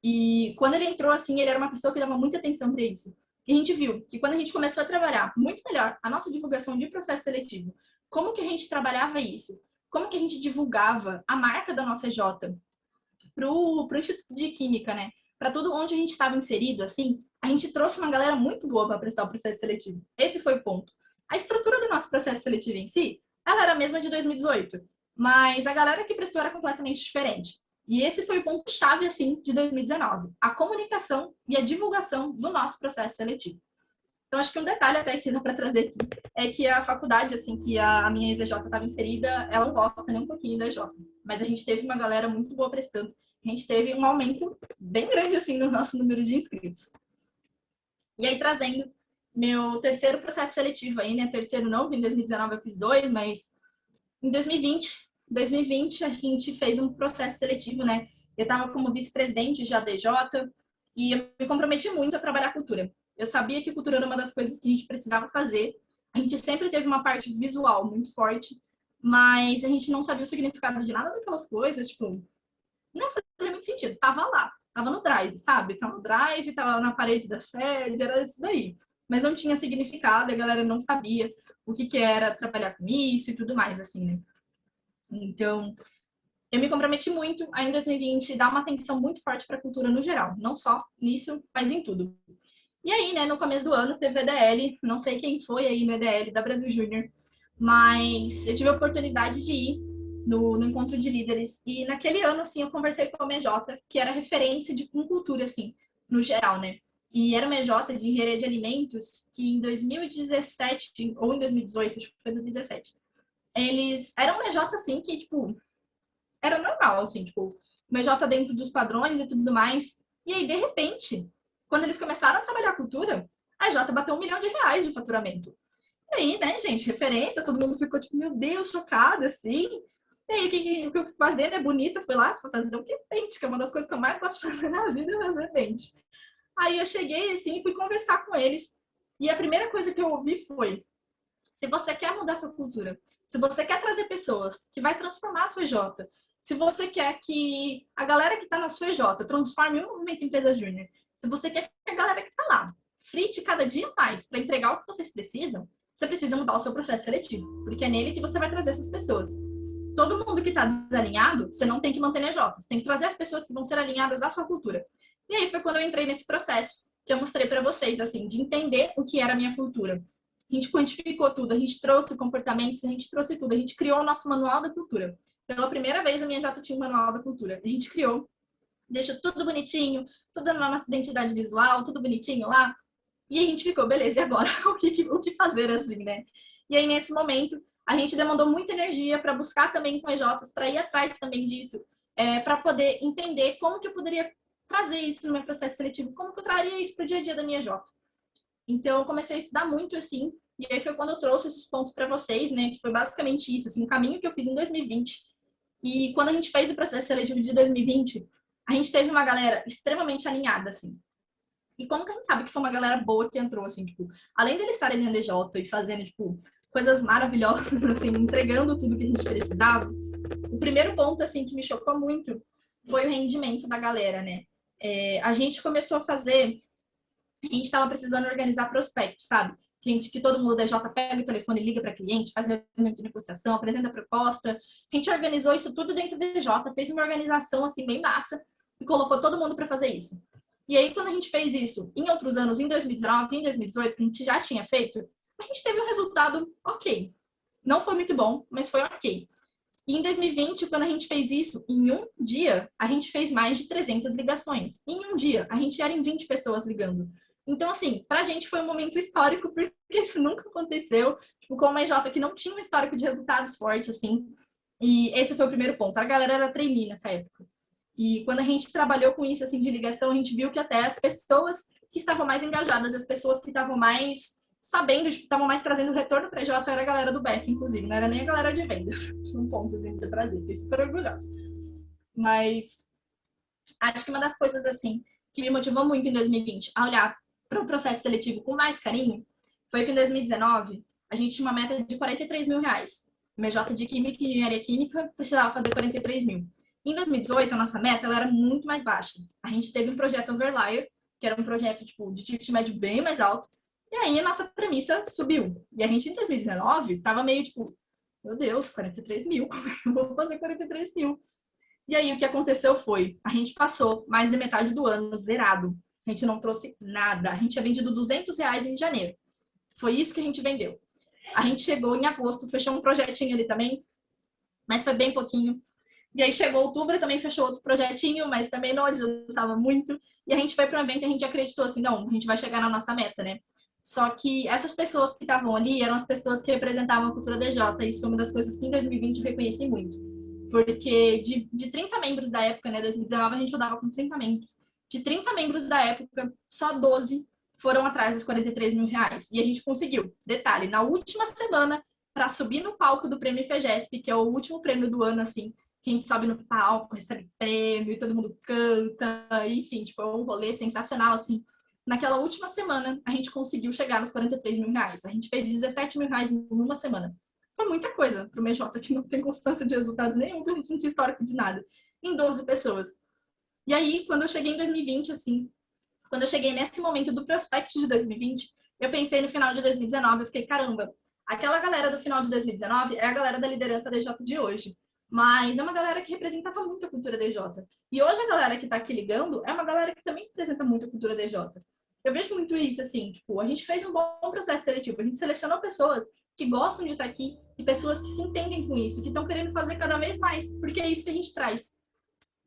E quando ele entrou, assim, ele era uma pessoa que dava muita atenção para isso. E a gente viu que quando a gente começou a trabalhar muito melhor a nossa divulgação de processo seletivo, como que a gente trabalhava isso? Como que a gente divulgava a marca da nossa EJ pro Instituto de Química, né? Para tudo onde a gente estava inserido, assim, a gente trouxe uma galera muito boa para prestar o processo seletivo. Esse foi o ponto. A estrutura do nosso processo seletivo em si, ela era a mesma de 2018, mas a galera que prestou era completamente diferente. E esse foi o ponto-chave, assim, de 2019. A comunicação e a divulgação do nosso processo seletivo. Então, acho que um detalhe até que dá para trazer aqui é que a faculdade, assim, que a minha ex-EJ estava inserida, ela não gosta nem um pouquinho da EJ. Mas a gente teve uma galera muito boa prestando. A gente teve um aumento bem grande, assim, no nosso número de inscritos. E aí, trazendo meu terceiro processo seletivo aí, né? Terceiro não, em 2019 eu fiz 2, mas em 2020 a gente fez um processo seletivo, né? Eu estava como vice-presidente de ADJ e eu me comprometi muito a trabalhar cultura. Eu sabia que cultura era uma das coisas que a gente precisava fazer. A gente sempre teve uma parte visual muito forte, mas a gente não sabia o significado de nada daquelas coisas, tipo, não fazia muito sentido. Tava lá, tava no drive, sabe? Tava no drive, tava na parede da sede, era isso daí. Mas não tinha significado, a galera não sabia o que era trabalhar com isso e tudo mais, assim, né? Então, eu me comprometi muito a, em 2020, dar uma atenção muito forte para a cultura no geral, não só nisso, mas em tudo. E aí, né, no começo do ano, teve o EDL, não sei quem foi aí no EDL da Brasil Júnior, mas eu tive a oportunidade de ir no encontro de líderes, e naquele ano, assim, eu conversei com a MJ, que era referência com cultura, assim, no geral, né? E era uma MJ de engenharia de alimentos, que em 2017, ou em 2018, acho que foi 2017, eles eram uma MJ, assim, que, tipo, era normal, assim, tipo, MJ dentro dos padrões e tudo mais. E aí, de repente, quando eles começaram a trabalhar a cultura, a J bateu R$ 1 milhão de faturamento. E aí, né, gente, referência, todo mundo ficou tipo, meu Deus, chocada, assim. E aí, o que eu fui fazer, né, bonita, fui lá fazer um pente, que é uma das coisas que eu mais gosto de fazer na vida, é fazer pente. Aí eu cheguei, assim, e fui conversar com eles. E a primeira coisa que eu ouvi foi, se você quer mudar sua cultura, se você quer trazer pessoas que vai transformar a sua EJ, se você quer que a galera que está na sua EJ transforme o movimento Empresa Júnior, se você quer que a galera que está lá frite cada dia mais para entregar o que vocês precisam, você precisa mudar o seu processo seletivo, porque é nele que você vai trazer essas pessoas. Todo mundo que está desalinhado, você não tem que manter na EJ, você tem que trazer as pessoas que vão ser alinhadas à sua cultura. E aí foi quando eu entrei nesse processo que eu mostrei para vocês, assim, de entender o que era a minha cultura. A gente quantificou tudo, a gente trouxe comportamentos, a gente trouxe tudo, a gente criou o nosso manual da cultura. Pela primeira vez, a minha EJ tinha um manual da cultura. A gente criou, deixou tudo bonitinho, tudo na nossa identidade visual, tudo bonitinho lá. E a gente ficou, beleza, e agora? O que fazer assim, né? E aí, nesse momento, a gente demandou muita energia para buscar também com EJs, para ir atrás também disso, para poder entender como que eu poderia trazer isso no meu processo seletivo, como que eu traria isso para o dia a dia da minha EJ. Então, eu comecei a estudar muito, assim, e aí foi quando eu trouxe esses pontos para vocês, né, que foi basicamente isso, assim, o caminho que eu fiz em 2020. E quando a gente fez o processo seletivo de 2020, a gente teve uma galera extremamente alinhada, assim. E como que a gente sabe que foi uma galera boa que entrou, assim, tipo, além deles estarem no NDJ e fazendo, tipo, coisas maravilhosas, assim, entregando tudo que a gente precisava, o primeiro ponto, assim, que me chocou muito foi o rendimento da galera, né? A gente começou a fazer, a gente estava precisando organizar prospectos, sabe? Que todo mundo da DJ pega o telefone, liga para cliente, faz reunião de negociação, apresenta a proposta. A gente organizou isso tudo dentro da DJ, fez uma organização, assim, bem massa e colocou todo mundo para fazer isso. E aí, quando a gente fez isso em outros anos, em 2019, em 2018, que a gente já tinha feito, a gente teve um resultado ok. Não foi muito bom, mas foi ok. E em 2020, quando a gente fez isso, em um dia, a gente fez mais de 300 ligações. Em um dia, a gente era em 20 pessoas ligando. Então, assim, pra gente foi um momento histórico, porque isso nunca aconteceu. Tipo, com uma EJ que não tinha um histórico de resultados forte, assim. E esse foi o primeiro ponto. A galera era trainee nessa época. E quando a gente trabalhou com isso, assim, de ligação, a gente viu que até as pessoas que estavam mais engajadas, as pessoas que estavam mais sabendo, tipo, estavam mais trazendo retorno para a EJ, era a galera do back, inclusive, não era nem a galera de vendas. Tinha um ponto assim, de trazer, fiquei super orgulhosa. Mas acho que uma das coisas, assim, que me motivou muito em 2020 a olhar para o processo seletivo com mais carinho foi que em 2019 a gente tinha uma meta de 43 mil reais. O MJ de Química e Engenharia Química precisava fazer 43 mil. Em 2018, a nossa meta ela era muito mais baixa. A gente teve um projeto Overlier, que era um projeto tipo, de ticket médio bem mais alto, e aí a nossa premissa subiu. E a gente, em 2019, tava meio tipo, meu Deus, 43 mil, como é que eu vou fazer 43 mil? E aí o que aconteceu foi, a gente passou mais da metade do ano zerado. A gente não trouxe nada. A gente tinha vendido R$ 200 em janeiro. Foi isso que a gente vendeu. A gente chegou em agosto, fechou um projetinho ali também, mas foi bem pouquinho. E aí chegou outubro, também fechou outro projetinho, mas também não adiantava muito. E a gente foi para um evento e a gente acreditou assim, não, a gente vai chegar na nossa meta, né? Só que essas pessoas que estavam ali eram as pessoas que representavam a cultura DJ. Isso foi uma das coisas que em 2020 eu reconheci muito. Porque de 30 membros da época, né, 2019, a gente rodava com 30 membros. De 30 membros da época, só 12 foram atrás dos 43 mil reais. E a gente conseguiu. Detalhe, na última semana, para subir no palco do Prêmio FEGESP, que é o último prêmio do ano, assim, que a gente sobe no palco, recebe prêmio, e todo mundo canta, enfim, tipo, é um rolê sensacional, assim. Naquela última semana, a gente conseguiu chegar nos 43 mil reais. A gente fez 17 mil reais em uma semana. Foi muita coisa para o MJ que não tem constância de resultados nenhum, que a gente não tinha histórico de nada. Em 12 pessoas. E aí, quando eu cheguei em 2020, assim, quando eu cheguei nesse momento do prospect de 2020, eu pensei no final de 2019, eu fiquei, caramba, aquela galera do final de 2019 é a galera da liderança DJ de hoje. Mas é uma galera que representava muito a cultura DJ. E hoje a galera que está aqui ligando é uma galera que também representa muito a cultura DJ. Eu vejo muito isso, assim, tipo, a gente fez um bom processo seletivo, a gente selecionou pessoas que gostam de estar aqui e pessoas que se entendem com isso, que estão querendo fazer cada vez mais, porque é isso que a gente traz.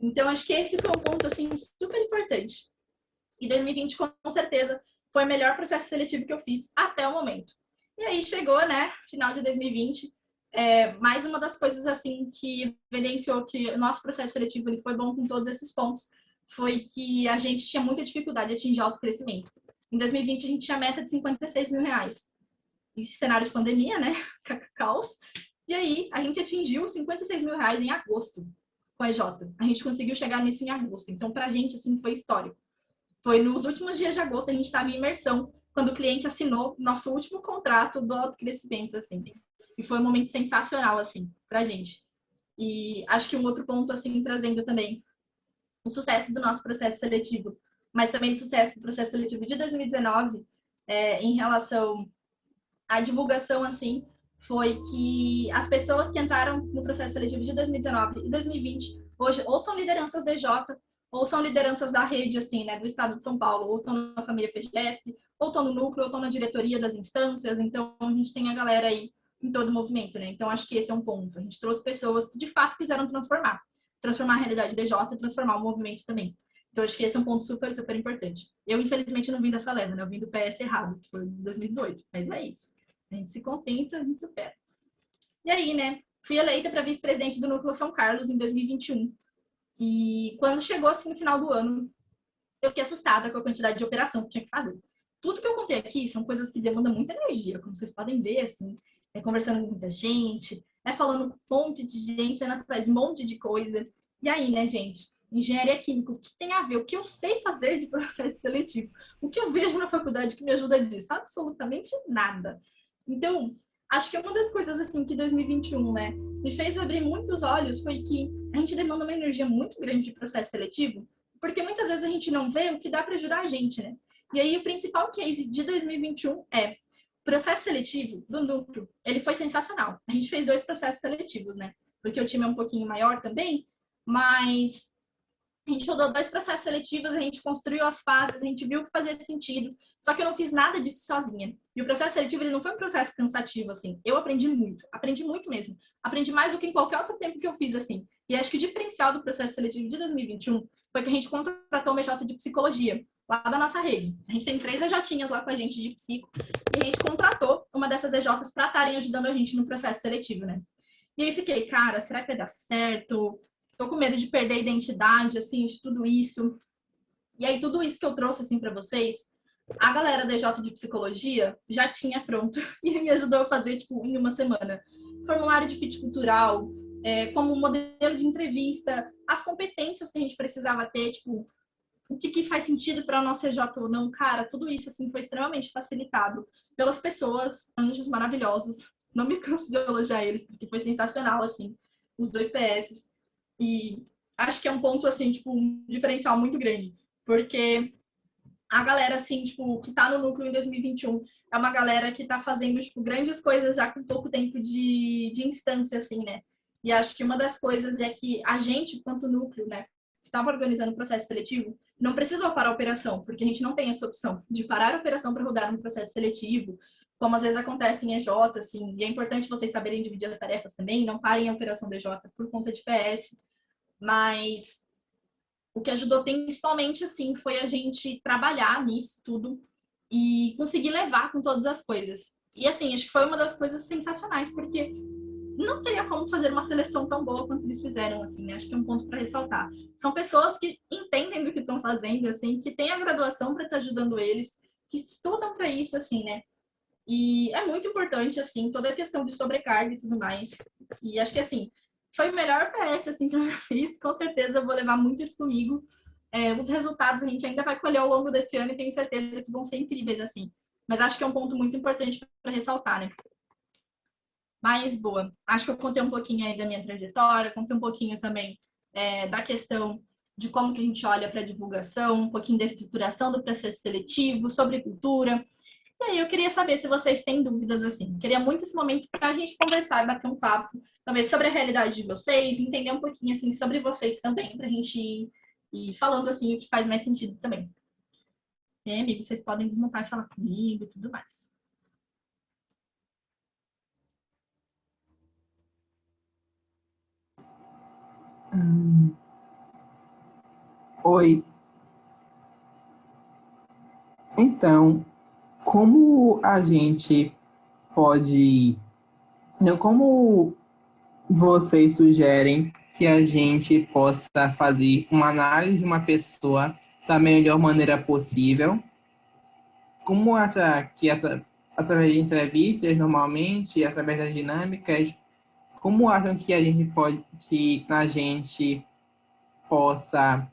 Então, acho que esse foi um ponto, assim, super importante. E 2020, com certeza, foi o melhor processo seletivo que eu fiz até o momento. E aí chegou, né, final de 2020, mais uma das coisas, assim, que evidenciou que o nosso processo seletivo ele foi bom com todos esses pontos, foi que a gente tinha muita dificuldade de atingir alto crescimento. Em 2020, a gente tinha meta de 56 mil reais. Em cenário de pandemia, né? Caos. E aí, a gente atingiu 56 mil reais em agosto com a EJ. A gente conseguiu chegar nisso em agosto. Então, pra gente, assim, foi histórico. Foi nos últimos dias de agosto, a gente estava em imersão, quando o cliente assinou nosso último contrato do alto crescimento, assim. E foi um momento sensacional, assim, pra gente. E acho que um outro ponto, assim, trazendo também o sucesso do nosso processo seletivo, mas também o sucesso do processo seletivo de 2019, em relação à divulgação, assim, foi que as pessoas que entraram no processo seletivo de 2019 e 2020, hoje, ou são lideranças DJ, ou são lideranças da rede, assim, né, do estado de São Paulo, ou estão na família FEGESP, ou estão no núcleo, ou estão na diretoria das instâncias, então a gente tem a galera aí em todo o movimento, né? Então acho que esse é um ponto. A gente trouxe pessoas que de fato quiseram transformar a realidade DJ e transformar o movimento também. Então acho que esse é um ponto super, super importante. Eu, infelizmente, não vim dessa leva, né? Eu vim do PS errado, que foi em 2018, mas é isso. A gente se contenta, a gente supera. E aí, né? Fui eleita para vice-presidente do Núcleo São Carlos em 2021. E quando chegou assim no final do ano, eu fiquei assustada com a quantidade de operação que tinha que fazer. tudo que eu contei aqui são coisas que demandam muita energia, como vocês podem ver, assim, conversando com muita gente, falando com um monte de gente, atrás de um monte de coisa. E aí, né, gente? Engenharia química, o que tem a ver? O que eu sei fazer de processo seletivo? O que eu vejo na faculdade que me ajuda disso? Absolutamente nada. Então, acho que uma das coisas, assim, que 2021, né, me fez abrir muitos olhos foi que a gente demanda uma energia muito grande de processo seletivo, porque muitas vezes a gente não vê o que dá para ajudar a gente, né? E aí, o principal case de 2021 é o processo seletivo do núcleo. Ele foi sensacional. A gente fez 2 processos seletivos, né? Porque o time é um pouquinho maior também, mas a gente rodou 2 processos seletivos, a gente construiu as fases, a gente viu o que fazia sentido, só que eu não fiz nada disso sozinha. E o processo seletivo, ele não foi um processo cansativo, assim. Eu aprendi muito mesmo. Aprendi mais do que em qualquer outro tempo que eu fiz, assim. E acho que o diferencial do processo seletivo de 2021 foi que a gente contratou uma EJ de psicologia, lá da nossa rede. A gente tem 3 EJinhas lá com a gente de psico, e a gente contratou uma dessas EJs para estarem ajudando a gente no processo seletivo, né? E aí fiquei, cara, será que vai dar certo? Tô com medo de perder a identidade, assim, de tudo isso. E aí, tudo isso que eu trouxe, assim, para vocês, a galera da EJ de Psicologia já tinha pronto e me ajudou a fazer, tipo, em uma semana. Formulário de fit cultural, como modelo de entrevista, as competências que a gente precisava ter, tipo, o que faz sentido para a nossa EJ ou não. Cara, tudo isso, assim, foi extremamente facilitado pelas pessoas, anjos maravilhosos. Não me canso de elogiar eles, porque foi sensacional, assim, os 2 PS. E acho que é um ponto, assim, tipo, um diferencial muito grande. Porque a galera, assim, tipo, que tá no núcleo em 2021 é uma galera que tá fazendo, tipo, grandes coisas já com pouco tempo de instância, assim, né? E acho que uma das coisas é que a gente, quanto núcleo, né, que tava organizando o processo seletivo, não precisou parar a operação, porque a gente não tem essa opção de parar a operação para rodar no processo seletivo, como às vezes acontece em EJ, assim, e é importante vocês saberem dividir as tarefas também, não parem a operação do EJ por conta de PS, mas o que ajudou principalmente, assim, foi a gente trabalhar nisso tudo e conseguir levar com todas as coisas. E, assim, acho que foi uma das coisas sensacionais, porque não teria como fazer uma seleção tão boa quanto eles fizeram, assim, né? Acho que é um ponto para ressaltar. São pessoas que entendem do que estão fazendo, assim, que têm a graduação para estar ajudando eles, que estudam para isso, assim, né? E é muito importante, assim, toda a questão de sobrecarga e tudo mais. E acho que, assim, foi o melhor PS, assim, que eu já fiz. Com certeza eu vou levar muito isso comigo. Os resultados a gente ainda vai colher ao longo desse ano e tenho certeza que vão ser incríveis, assim. Mas acho que é um ponto muito importante para ressaltar, né? Mas, boa. Acho que eu contei um pouquinho aí da minha trajetória, contei um pouquinho também da questão de como que a gente olha para a divulgação, um pouquinho da estruturação do processo seletivo, sobre cultura. E aí eu queria saber se vocês têm dúvidas, assim. Queria muito esse momento para a gente conversar, bater um papo, talvez sobre a realidade de vocês, entender um pouquinho, assim, sobre vocês também, para a gente ir falando, assim, o que faz mais sentido também. Amigo, vocês podem desmontar e falar comigo e tudo mais. Oi, então, como a gente pode, não, como vocês sugerem que a gente possa fazer uma análise de uma pessoa da melhor maneira possível? Como acha que através de entrevistas, normalmente, através das dinâmicas, como acham que a gente possa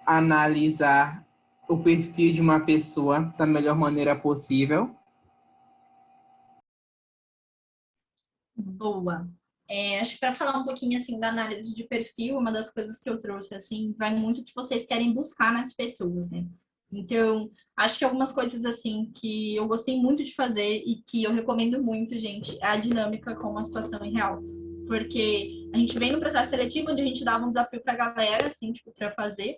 analisar o perfil de uma pessoa da melhor maneira possível? Boa. Acho que para falar um pouquinho assim da análise de perfil, uma das coisas que eu trouxe assim, vai muito que vocês querem buscar nas pessoas, né? Então, acho que algumas coisas assim que eu gostei muito de fazer e que eu recomendo muito, gente, é a dinâmica com a situação em real. Porque a gente vem no processo seletivo onde a gente dava um desafio para a galera, assim, tipo, para fazer.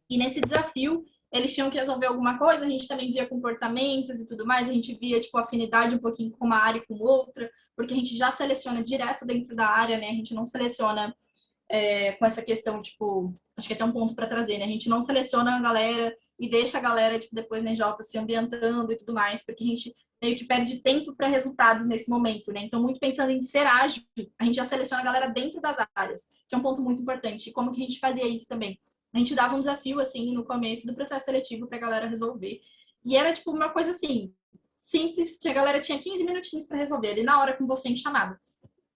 E nesse desafio, eles tinham que resolver alguma coisa, a gente também via comportamentos e tudo mais, a gente via, tipo, afinidade um pouquinho com uma área e com outra, porque a gente já seleciona direto dentro da área, né? A gente não seleciona com essa questão, tipo, acho que é até um ponto para trazer, né? A gente não seleciona a galera e deixa a galera, tipo, depois na J se ambientando e tudo mais, porque a gente meio que perde tempo para resultados nesse momento, né? Então, muito pensando em ser ágil, a gente já seleciona a galera dentro das áreas, que é um ponto muito importante. E como que a gente fazia isso também? A gente dava um desafio, assim, no começo do processo seletivo para a galera resolver. E era, tipo, uma coisa assim, simples, que a galera tinha 15 minutinhos para resolver ali na hora com você em chamada.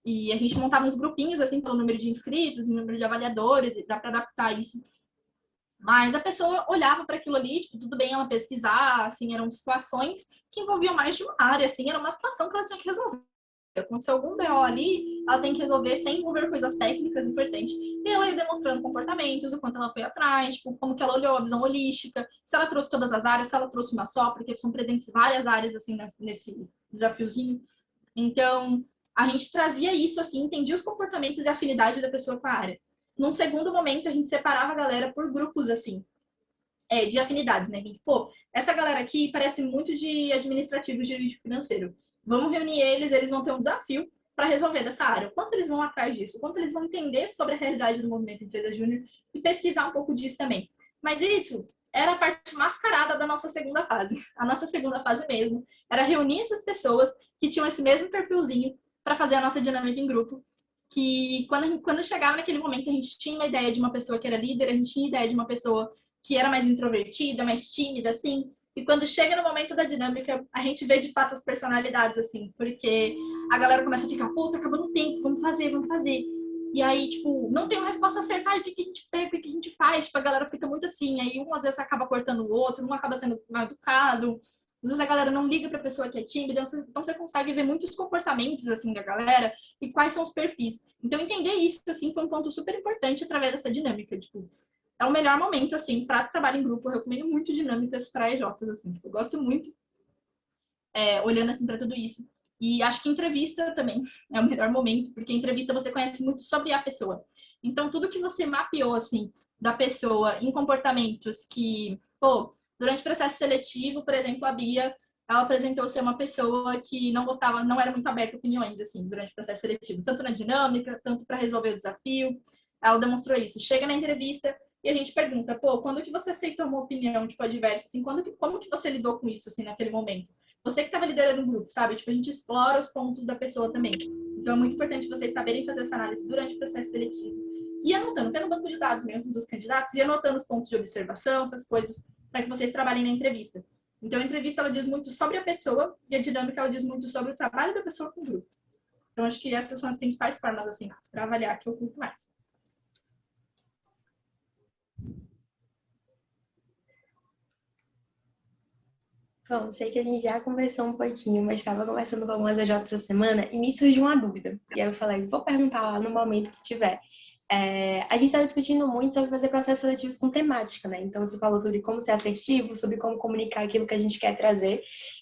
E a gente montava uns grupinhos, assim, pelo número de inscritos, número de avaliadores, e dá para adaptar isso. Mas a pessoa olhava para aquilo ali, tipo, tudo bem ela pesquisar, assim, eram situações que envolviam mais de uma área, assim, era uma situação que ela tinha que resolver. Aconteceu algum BO ali, ela tem que resolver sem envolver coisas técnicas importantes. E ela ia demonstrando comportamentos, o quanto ela foi atrás, tipo, como que ela olhou a visão holística, se ela trouxe todas as áreas, se ela trouxe uma só, porque são presentes várias áreas, assim, nesse desafiozinho. Então, a gente trazia isso, assim, entendia os comportamentos e a afinidade da pessoa com a área. Num segundo momento, a gente separava a galera por grupos, assim, de afinidades, né? A gente, pô, essa galera aqui parece muito de administrativo e jurídico financeiro. Vamos reunir eles, eles vão ter um desafio para resolver dessa área. O quanto eles vão atrás disso? O quanto eles vão entender sobre a realidade do movimento Empresa Júnior e pesquisar um pouco disso também. Mas isso era a parte mascarada da nossa segunda fase. A nossa segunda fase mesmo era reunir essas pessoas que tinham esse mesmo perfilzinho para fazer a nossa dinâmica em grupo. Que quando chegava naquele momento, a gente tinha uma ideia de uma pessoa que era líder, a gente tinha ideia de uma pessoa que era mais introvertida, mais tímida, assim. E quando chega no momento da dinâmica, a gente vê de fato as personalidades, assim, porque a galera começa a ficar, pô, tá acabando o tempo, vamos fazer, vamos fazer. E aí, tipo, não tem uma resposta certa, ai, o que a gente pega, o que a gente faz? Tipo, a galera fica muito assim, aí um às vezes acaba cortando o outro, um acaba sendo mal educado, às vezes a galera não liga pra pessoa que é tímida, então você consegue ver muitos comportamentos, assim, da galera e quais são os perfis. Então, entender isso, assim, foi um ponto super importante através dessa dinâmica, tipo, é o melhor momento, assim, para trabalho em grupo. Eu recomendo muito dinâmicas para EJs, assim. Eu gosto muito, olhando, assim, para tudo isso. E acho que entrevista também é o melhor momento, porque em entrevista você conhece muito sobre a pessoa. Então, tudo que você mapeou, assim, da pessoa em comportamentos que, pô, durante o processo seletivo, por exemplo, a Bia, ela apresentou ser uma pessoa que não gostava, não era muito aberta a opiniões, assim, durante o processo seletivo, tanto na dinâmica, tanto para resolver o desafio. Ela demonstrou isso. Chega na entrevista, e a gente pergunta, pô, quando que você aceitou uma opinião, tipo, adversa, assim, como que você lidou com isso, assim, naquele momento? Você que estava liderando um grupo, sabe? Tipo, a gente explora os pontos da pessoa também. Então, é muito importante vocês saberem fazer essa análise durante o processo seletivo. E anotando, tendo um banco de dados mesmo dos candidatos, e anotando os pontos de observação, essas coisas, para que vocês trabalhem na entrevista. Então, a entrevista, ela diz muito sobre a pessoa, e a dinâmica, ela diz muito sobre o trabalho da pessoa com o grupo. Então, acho que essas são as principais formas, assim, para avaliar que eu curto mais. Bom, sei que a gente já conversou um pouquinho, mas estava conversando com algumas AJs essa semana e me surgiu uma dúvida. E aí eu falei, vou perguntar lá no momento que tiver. A gente estava discutindo muito sobre fazer processos seletivos com temática, né? Então, você falou sobre como ser assertivo, sobre como comunicar aquilo que a gente quer trazer.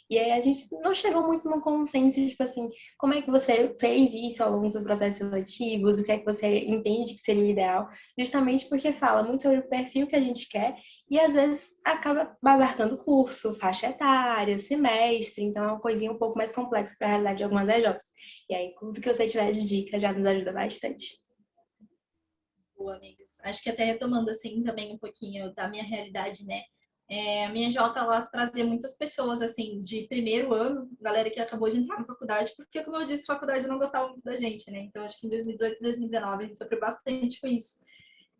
E aí a gente não chegou muito no consenso, tipo assim, como é que você fez isso ao longo dos seus processos seletivos, o que é que você entende que seria o ideal, justamente porque fala muito sobre o perfil que a gente quer e às vezes acaba abarcando curso, faixa etária, semestre, então é uma coisinha um pouco mais complexa para a realidade de algumas EJs. E aí, tudo que você tiver de dica já nos ajuda bastante. Boa, amigas. Acho que até retomando, assim, também um pouquinho da minha realidade, né? A minha Jota, ela trazia muitas pessoas, assim, de primeiro ano, galera que acabou de entrar na faculdade, porque, como eu disse, a faculdade não gostava muito da gente, né? Então, acho que em 2018 e 2019 a gente sofreu bastante com isso.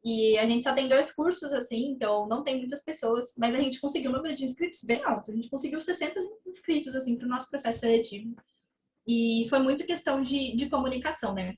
E a gente só tem 2 cursos, assim, então não tem muitas pessoas, mas a gente conseguiu um número de inscritos bem alto. A gente conseguiu 60 inscritos, assim, para o nosso processo seletivo. E foi muito questão de comunicação, né?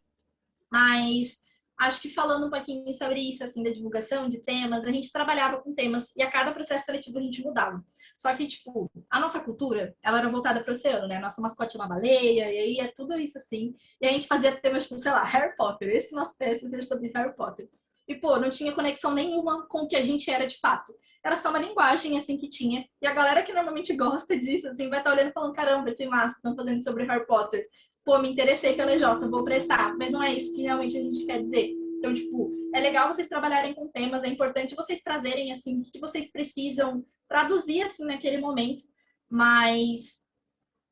Mas acho que falando um pouquinho sobre isso, assim, da divulgação de temas, a gente trabalhava com temas e a cada processo seletivo a gente mudava. Só que, tipo, a nossa cultura, ela era voltada para o oceano, né? A nossa mascote é uma baleia, e aí é tudo isso, assim. E a gente fazia temas, tipo, sei lá, Harry Potter. Esse nosso PSS era sobre Harry Potter. E, pô, não tinha conexão nenhuma com o que a gente era de fato. Era só uma linguagem, assim, que tinha. E a galera que normalmente gosta disso, assim, vai estar olhando e falando, caramba, que massa, estão fazendo sobre Harry Potter. Pô, me interessei pela EJ, vou prestar. Mas não é isso que realmente a gente quer dizer. Então, tipo, é legal vocês trabalharem com temas, é importante vocês trazerem, assim, o que vocês precisam traduzir, assim, naquele momento. Mas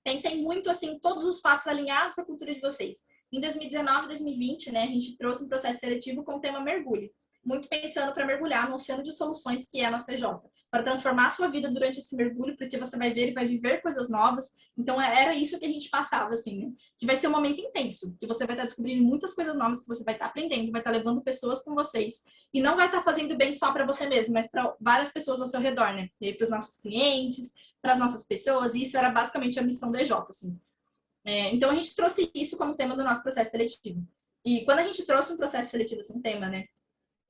pensem muito, assim, todos os fatos alinhados à cultura de vocês. Em 2019 e 2020, né, a gente trouxe um processo seletivo com o tema mergulho. Muito pensando para mergulhar no oceano de soluções que é a nossa EJ. Para transformar a sua vida durante esse mergulho, porque você vai ver e vai viver coisas novas. Então, era isso que a gente passava, assim, né? Que vai ser um momento intenso, que você vai estar descobrindo muitas coisas novas, que você vai estar aprendendo, vai estar levando pessoas com vocês. E não vai estar fazendo bem só para você mesmo, mas para várias pessoas ao seu redor, né? E aí, para os nossos clientes, para as nossas pessoas, e isso era basicamente a missão DJ, assim. Então, a gente trouxe isso como tema do nosso processo seletivo. E quando a gente trouxe um processo seletivo, assim, um tema, né,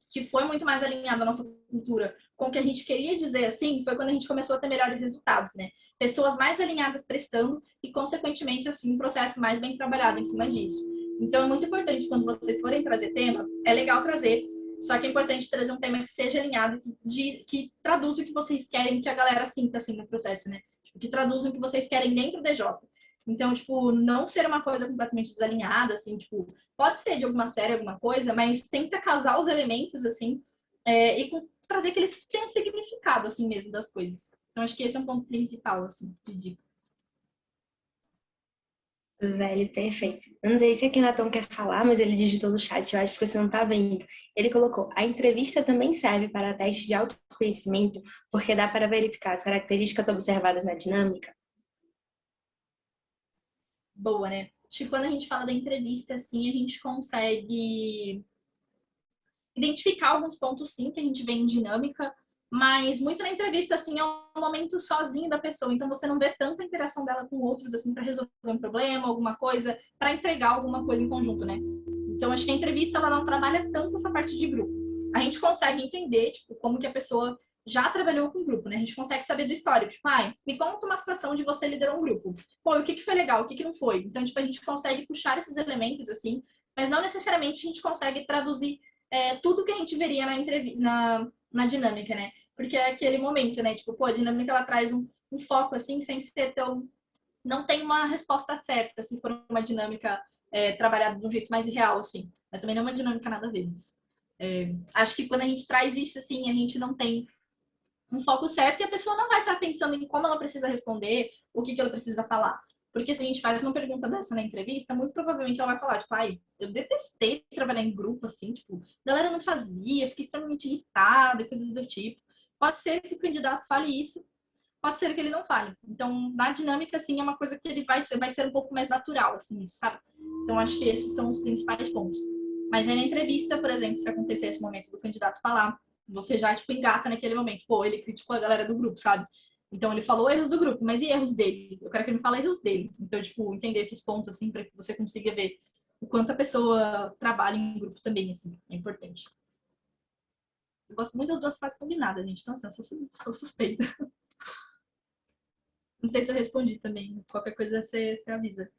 que foi muito mais alinhado à nossa cultura com o que a gente queria dizer, assim, foi quando a gente começou a ter melhores resultados, né? Pessoas mais alinhadas prestando e, consequentemente, assim, um processo mais bem trabalhado em cima disso. Então, é muito importante, quando vocês forem trazer tema, é legal trazer, só que é importante trazer um tema que seja alinhado, que traduza o que vocês querem que a galera sinta, assim, no processo, né? Tipo, que traduza o que vocês querem dentro do DJ. Então, tipo, não ser uma coisa completamente desalinhada, assim, tipo, pode ser de alguma série, alguma coisa, mas tenta casar os elementos, assim, trazer que eles tenham significado, assim, mesmo, das coisas. Então, acho que esse é um ponto principal, assim, de dica. Velho, perfeito. Eu não sei se aqui Natan quer falar, mas ele digitou no chat, eu acho que você não tá vendo. Ele colocou: a entrevista também serve para teste de autoconhecimento, porque dá para verificar as características observadas na dinâmica. Boa, né? Tipo, quando a gente fala da entrevista, assim, a gente consegue identificar alguns pontos, sim, que a gente vê em dinâmica, mas muito na entrevista, assim, é um momento sozinho da pessoa, então você não vê tanta interação dela com outros, assim, para resolver um problema, alguma coisa, para entregar alguma coisa em conjunto, né? Então, acho que a entrevista, ela não trabalha tanto essa parte de grupo. A gente consegue entender, tipo, como que a pessoa já trabalhou com o grupo, né? A gente consegue saber do histórico, tipo, me conta uma situação de você liderou um grupo. Pô, o que foi legal, o que não foi? Então, tipo, a gente consegue puxar esses elementos, assim, mas não necessariamente a gente consegue traduzir tudo que a gente veria na dinâmica, né? Porque é aquele momento, né? Tipo, pô, a dinâmica, ela traz um foco, assim, sem ser tão... Não tem uma resposta certa, se for uma dinâmica trabalhada de um jeito mais real, assim. Mas também não é uma dinâmica nada a ver. Acho que quando a gente traz isso, assim, a gente não tem um foco certo e a pessoa não vai estar pensando em como ela precisa responder, o que ela precisa falar. Porque se a gente faz uma pergunta dessa na entrevista, muito provavelmente ela vai falar, tipo, eu detestei trabalhar em grupo, assim, tipo, a galera não fazia, fiquei extremamente irritada e coisas do tipo. Pode ser que o candidato fale isso, pode ser que ele não fale. Então, na dinâmica, assim, é uma coisa que ele vai ser um pouco mais natural, assim, isso, sabe? Então, acho que esses são os principais pontos. Mas aí na entrevista, por exemplo, se acontecer esse momento do candidato falar, você já, tipo, engata naquele momento. Pô, ele criticou a galera do grupo, sabe? Então, ele falou erros do grupo, mas e erros dele? Eu quero que ele me fale erros dele. Então, tipo, entender esses pontos, assim, para que você consiga ver o quanto a pessoa trabalha em grupo também, assim, é importante. Eu gosto muito das duas fases combinadas, gente. Então, assim, eu sou suspeita. Não sei se eu respondi também. Qualquer coisa você avisa.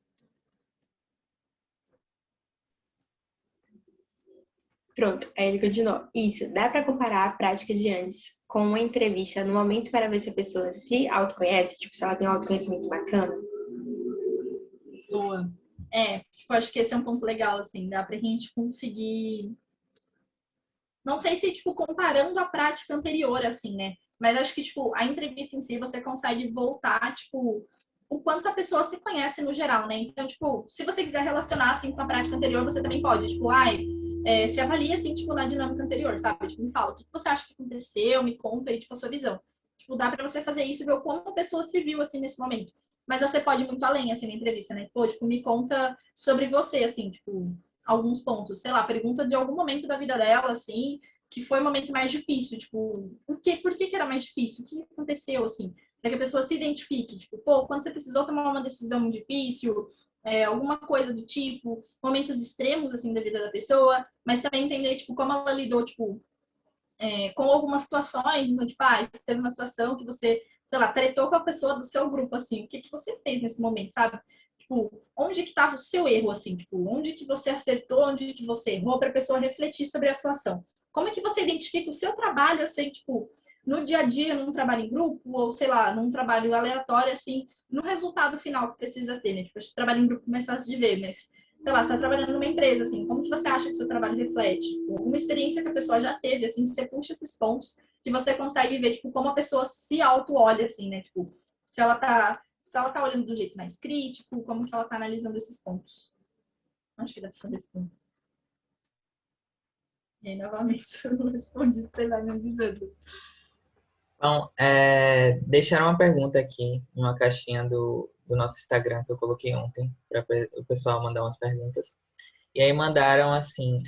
Pronto, aí ele continuou. Isso, dá para comparar a prática de antes com uma entrevista no momento para ver se a pessoa se autoconhece, tipo, se ela tem um autoconhecimento bacana? Boa. Tipo, acho que esse é um ponto legal, assim. Dá pra gente conseguir... Não sei se, tipo, comparando a prática anterior, assim, né? Mas acho que, tipo, a entrevista em si, você consegue voltar, tipo, o quanto a pessoa se conhece no geral, né? Então, tipo, se você quiser relacionar, assim, com a prática anterior, você também pode. Tipo, se avalia, assim, tipo, na dinâmica anterior, sabe? Tipo, me fala, o que você acha que aconteceu? Me conta aí, tipo, a sua visão. Tipo, dá pra você fazer isso e ver como a pessoa se viu, assim, nesse momento. Mas você pode ir muito além, assim, na entrevista, né? Pô, tipo, me conta sobre você, assim, tipo, alguns pontos. Sei lá, pergunta de algum momento da vida dela, assim, que foi o momento mais difícil. Tipo, por que era mais difícil? O que aconteceu, assim? Para que a pessoa se identifique. Tipo, pô, quando você precisou tomar uma decisão difícil, alguma coisa do tipo, momentos extremos, assim, da vida da pessoa, mas também entender, tipo, como ela lidou, tipo, com algumas situações, então, tipo, teve uma situação que você, sei lá, tretou com a pessoa do seu grupo, assim, o que você fez nesse momento, sabe? Tipo, onde que estava o seu erro, assim, tipo, onde que você acertou, onde que você errou, para a pessoa refletir sobre a situação. Como é que você identifica o seu trabalho, assim, tipo, no dia a dia, num trabalho em grupo, ou, sei lá, num trabalho aleatório, assim, no resultado final que precisa ter, né? Tipo, acho que trabalho em grupo é mais fácil de ver, mas sei lá, você está trabalhando numa empresa, assim, como que você acha que o seu trabalho reflete? Tipo, uma experiência que a pessoa já teve, assim, você puxa esses pontos que você consegue ver, tipo, como a pessoa se auto-olha, assim, né? Tipo, se ela tá olhando do jeito mais crítico, como que ela tá analisando esses pontos. Acho que dá pra fazer esse ponto. E aí, novamente, eu não respondi, você vai me avisando. Então, deixaram uma pergunta aqui, numa caixinha do nosso Instagram que eu coloquei ontem, para o pessoal mandar umas perguntas. E aí mandaram assim,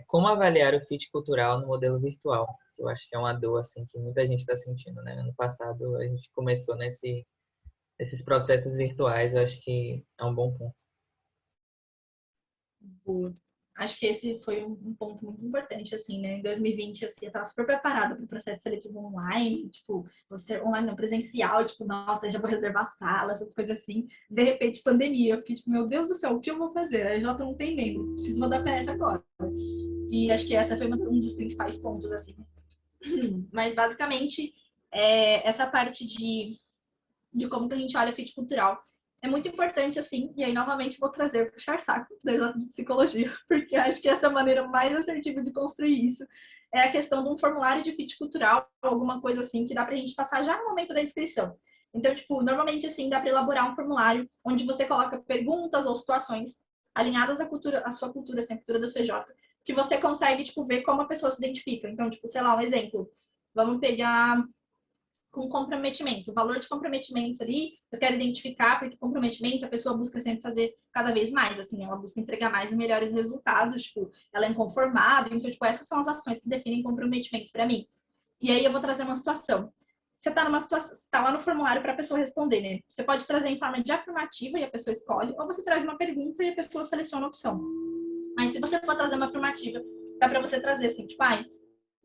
como avaliar o fit cultural no modelo virtual? que eu acho que é uma dor, assim, que muita gente está sentindo, né? Ano passado a gente começou nesses processos virtuais, eu acho que é um bom ponto. Boa. Acho que esse foi um ponto muito importante, assim, né? Em 2020, assim, eu tava super preparada para o processo seletivo online, tipo, você online não presencial, tipo, nossa, já vou reservar sala, essas coisas assim. De repente, pandemia, eu fiquei tipo, meu Deus do céu, o que eu vou fazer? A Jota não tem membro, preciso mandar PS agora. E acho que essa foi um dos principais pontos, assim. Mas, basicamente, essa parte de como que a gente olha a fit cultural. É muito importante, assim, e aí novamente vou trazer puxar saco da exata de psicologia, porque acho que essa é a maneira mais assertiva de construir isso. É a questão de um formulário de fit cultural, alguma coisa assim, que dá pra gente passar já no momento da inscrição. Então, tipo, normalmente, assim, dá para elaborar um formulário onde você coloca perguntas ou situações alinhadas à sua cultura, assim, à cultura do CJ, que você consegue, tipo, ver como a pessoa se identifica. Então, tipo, sei lá, um exemplo. Vamos pegar com comprometimento, o valor de comprometimento ali, eu quero identificar, porque comprometimento a pessoa busca sempre fazer cada vez mais, assim, ela busca entregar mais e melhores resultados, tipo, ela é inconformada, então, tipo, essas são as ações que definem comprometimento para mim. E aí eu vou trazer uma situação. Você está numa situação, está lá no formulário para a pessoa responder, né? Você pode trazer em forma de afirmativa e a pessoa escolhe, ou você traz uma pergunta e a pessoa seleciona a opção. Mas se você for trazer uma afirmativa, dá para você trazer assim, tipo,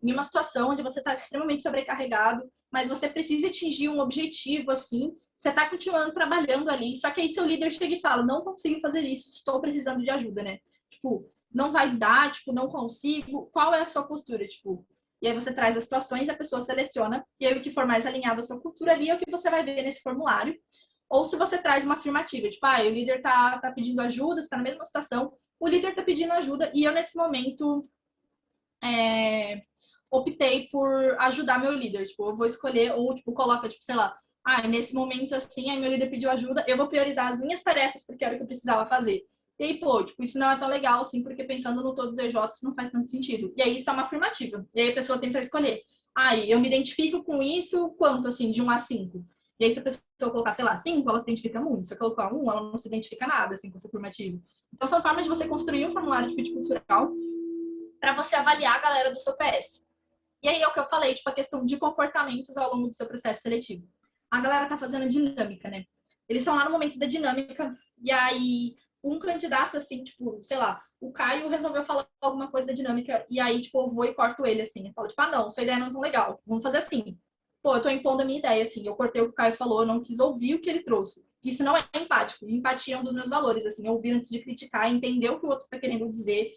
em uma situação onde você está extremamente sobrecarregado, mas você precisa atingir um objetivo, assim, você está continuando trabalhando ali, só que aí seu líder chega e fala, não consigo fazer isso, estou precisando de ajuda, né? Tipo, não vai dar, tipo, não consigo, qual é a sua postura, tipo? E aí você traz as situações, a pessoa seleciona, e aí o que for mais alinhado à sua cultura ali é o que você vai ver nesse formulário. Ou se você traz uma afirmativa, tipo, o líder tá pedindo ajuda, está na mesma situação, o líder está pedindo ajuda, e eu nesse momento optei por ajudar meu líder. Tipo, eu vou escolher, ou tipo, coloca, tipo, sei lá, nesse momento assim, aí meu líder pediu ajuda, eu vou priorizar as minhas tarefas porque era o que eu precisava fazer. E aí, pô, tipo, isso não é tão legal assim, porque pensando no todo do DJ, isso não faz tanto sentido. E aí, isso é uma afirmativa. E aí a pessoa tem para escolher. Eu me identifico com isso quanto, assim, de 1 a 5. E aí, se a pessoa colocar, sei lá, 5, ela se identifica muito. Se eu colocar 1, ela não se identifica nada, assim, com essa afirmativa. Então, são formas de você construir um formulário de fit cultural para você avaliar a galera do seu PS. E aí é o que eu falei, tipo, a questão de comportamentos ao longo do seu processo seletivo. A galera tá fazendo dinâmica, né? Eles estão lá no momento da dinâmica, e aí um candidato, assim, tipo, sei lá, o Caio resolveu falar alguma coisa da dinâmica, e aí, tipo, eu vou e corto ele, assim. Eu falo, tipo, não, sua ideia não é tão legal, vamos fazer assim. Pô, eu tô impondo a minha ideia, assim, eu cortei o que o Caio falou, eu não quis ouvir o que ele trouxe. Isso não é empático. Empatia é um dos meus valores, assim, ouvir antes de criticar, entender o que o outro tá querendo dizer,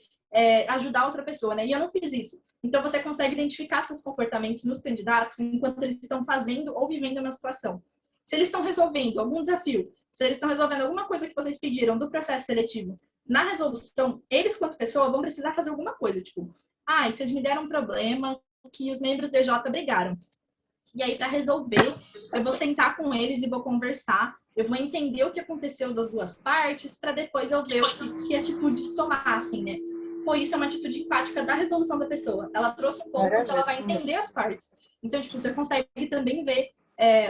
ajudar outra pessoa, né? E eu não fiz isso. Então, você consegue identificar seus comportamentos nos candidatos enquanto eles estão fazendo ou vivendo uma situação. Se eles estão resolvendo algum desafio, se eles estão resolvendo alguma coisa que vocês pediram do processo seletivo, na resolução, eles, quanto pessoa, vão precisar fazer alguma coisa. Tipo, vocês me deram um problema que os membros do DJ brigaram. E aí, para resolver, eu vou sentar com eles e vou conversar. Eu vou entender o que aconteceu das duas partes, para depois eu ver que atitudes tomar, assim, né? Pô, isso é uma atitude empática da resolução da pessoa. Ela trouxe um ponto onde ela vai entender as partes. Então, tipo, você consegue também ver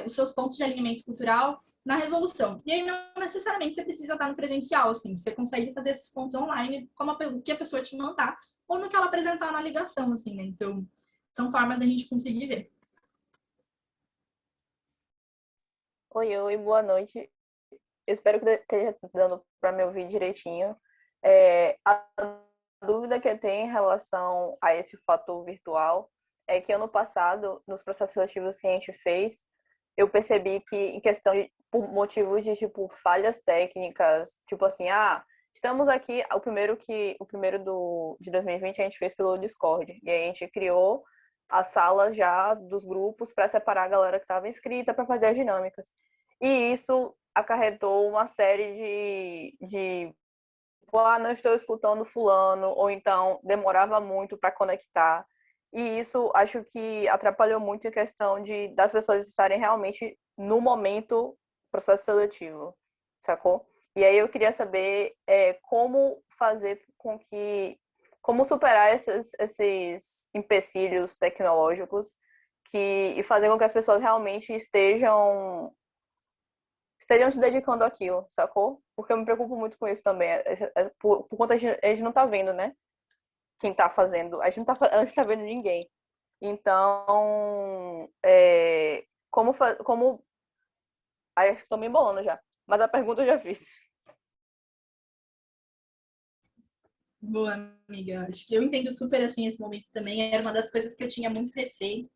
os seus pontos de alinhamento cultural na resolução. E aí, não necessariamente você precisa estar no presencial, assim. Você consegue fazer esses pontos online, como o que a pessoa te mandar, ou no que ela apresentar na ligação, assim, né? Então, são formas da gente conseguir ver. Oi, boa noite. Eu espero que esteja dando para me ouvir direitinho. A dúvida que eu tenho em relação a esse fator virtual é que ano passado, nos processos seletivos que a gente fez, eu percebi que em questão de por motivos de tipo falhas técnicas, tipo assim, estamos aqui, o primeiro de 2020 a gente fez pelo Discord, e aí a gente criou as salas já dos grupos para separar a galera que estava inscrita para fazer as dinâmicas. E isso acarretou uma série de não estou escutando fulano, ou então demorava muito para conectar. E isso acho que atrapalhou muito a questão das pessoas estarem realmente no momento processo seletivo, sacou? E aí eu queria saber como fazer com que como superar esses empecilhos tecnológicos e fazer com que as pessoas realmente estejam se dedicando àquilo, sacou? Porque eu me preocupo muito com isso também. Por conta de a gente não tá vendo, né? Quem tá fazendo. A gente não tá vendo ninguém. Então, como... Ai, acho que estou me embolando já. Mas a pergunta eu já fiz. Boa, amiga. Acho que eu entendo super, assim, esse momento também. Era uma das coisas que eu tinha muito receio.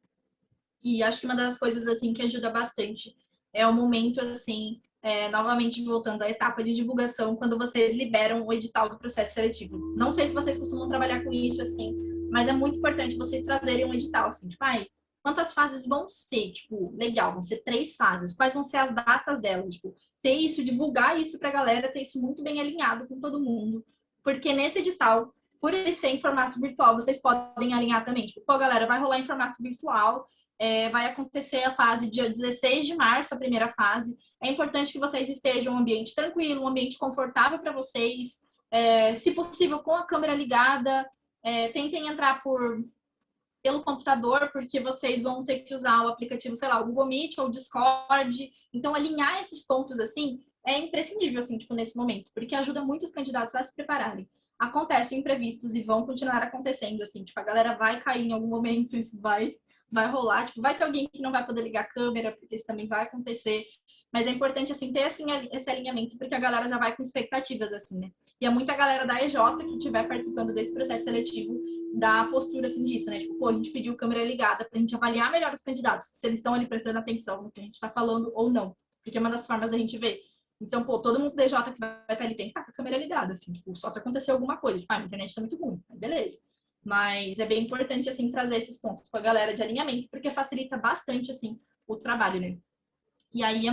E acho que uma das coisas, assim, que ajuda bastante é o momento, assim, novamente voltando à etapa de divulgação, quando vocês liberam o edital do processo seletivo. Não sei se vocês costumam trabalhar com isso, assim, mas é muito importante vocês trazerem um edital, assim, tipo, ai, quantas fases vão ser? Tipo, legal, vão ser 3 fases. Quais vão ser as datas delas? Tipo, ter isso, divulgar isso pra galera, ter isso muito bem alinhado com todo mundo. Porque nesse edital, por ele ser em formato virtual, vocês podem alinhar também. Tipo, pô, galera, vai rolar em formato virtual, vai acontecer a fase dia 16 de março, a primeira fase. É importante que vocês estejam em um ambiente tranquilo, um ambiente confortável para vocês, se possível com a câmera ligada. Tentem entrar pelo computador, porque vocês vão ter que usar o aplicativo, sei lá, o Google Meet ou o Discord. Então, alinhar esses pontos, assim, é imprescindível, assim, tipo, nesse momento, porque ajuda muito os candidatos a se prepararem. Acontecem imprevistos e vão continuar acontecendo, assim, tipo, a galera vai cair em algum momento, isso vai rolar, tipo, vai ter alguém que não vai poder ligar a câmera, porque isso também vai acontecer, mas é importante, assim, ter assim, esse alinhamento, porque a galera já vai com expectativas, assim, né? E é muita galera da EJ que estiver participando desse processo seletivo da postura, assim, disso, né? Tipo, pô, a gente pediu câmera ligada pra gente avaliar melhor os candidatos, se eles estão ali prestando atenção no que a gente tá falando ou não, porque é uma das formas da gente ver. Então, pô, todo mundo da EJ que vai estar ali tem que estar com a câmera ligada, assim, tipo, só se acontecer alguma coisa, tipo, a internet tá muito ruim, beleza. Mas é bem importante, assim, trazer esses pontos com a galera de alinhamento, porque facilita bastante, assim, o trabalho, né? E aí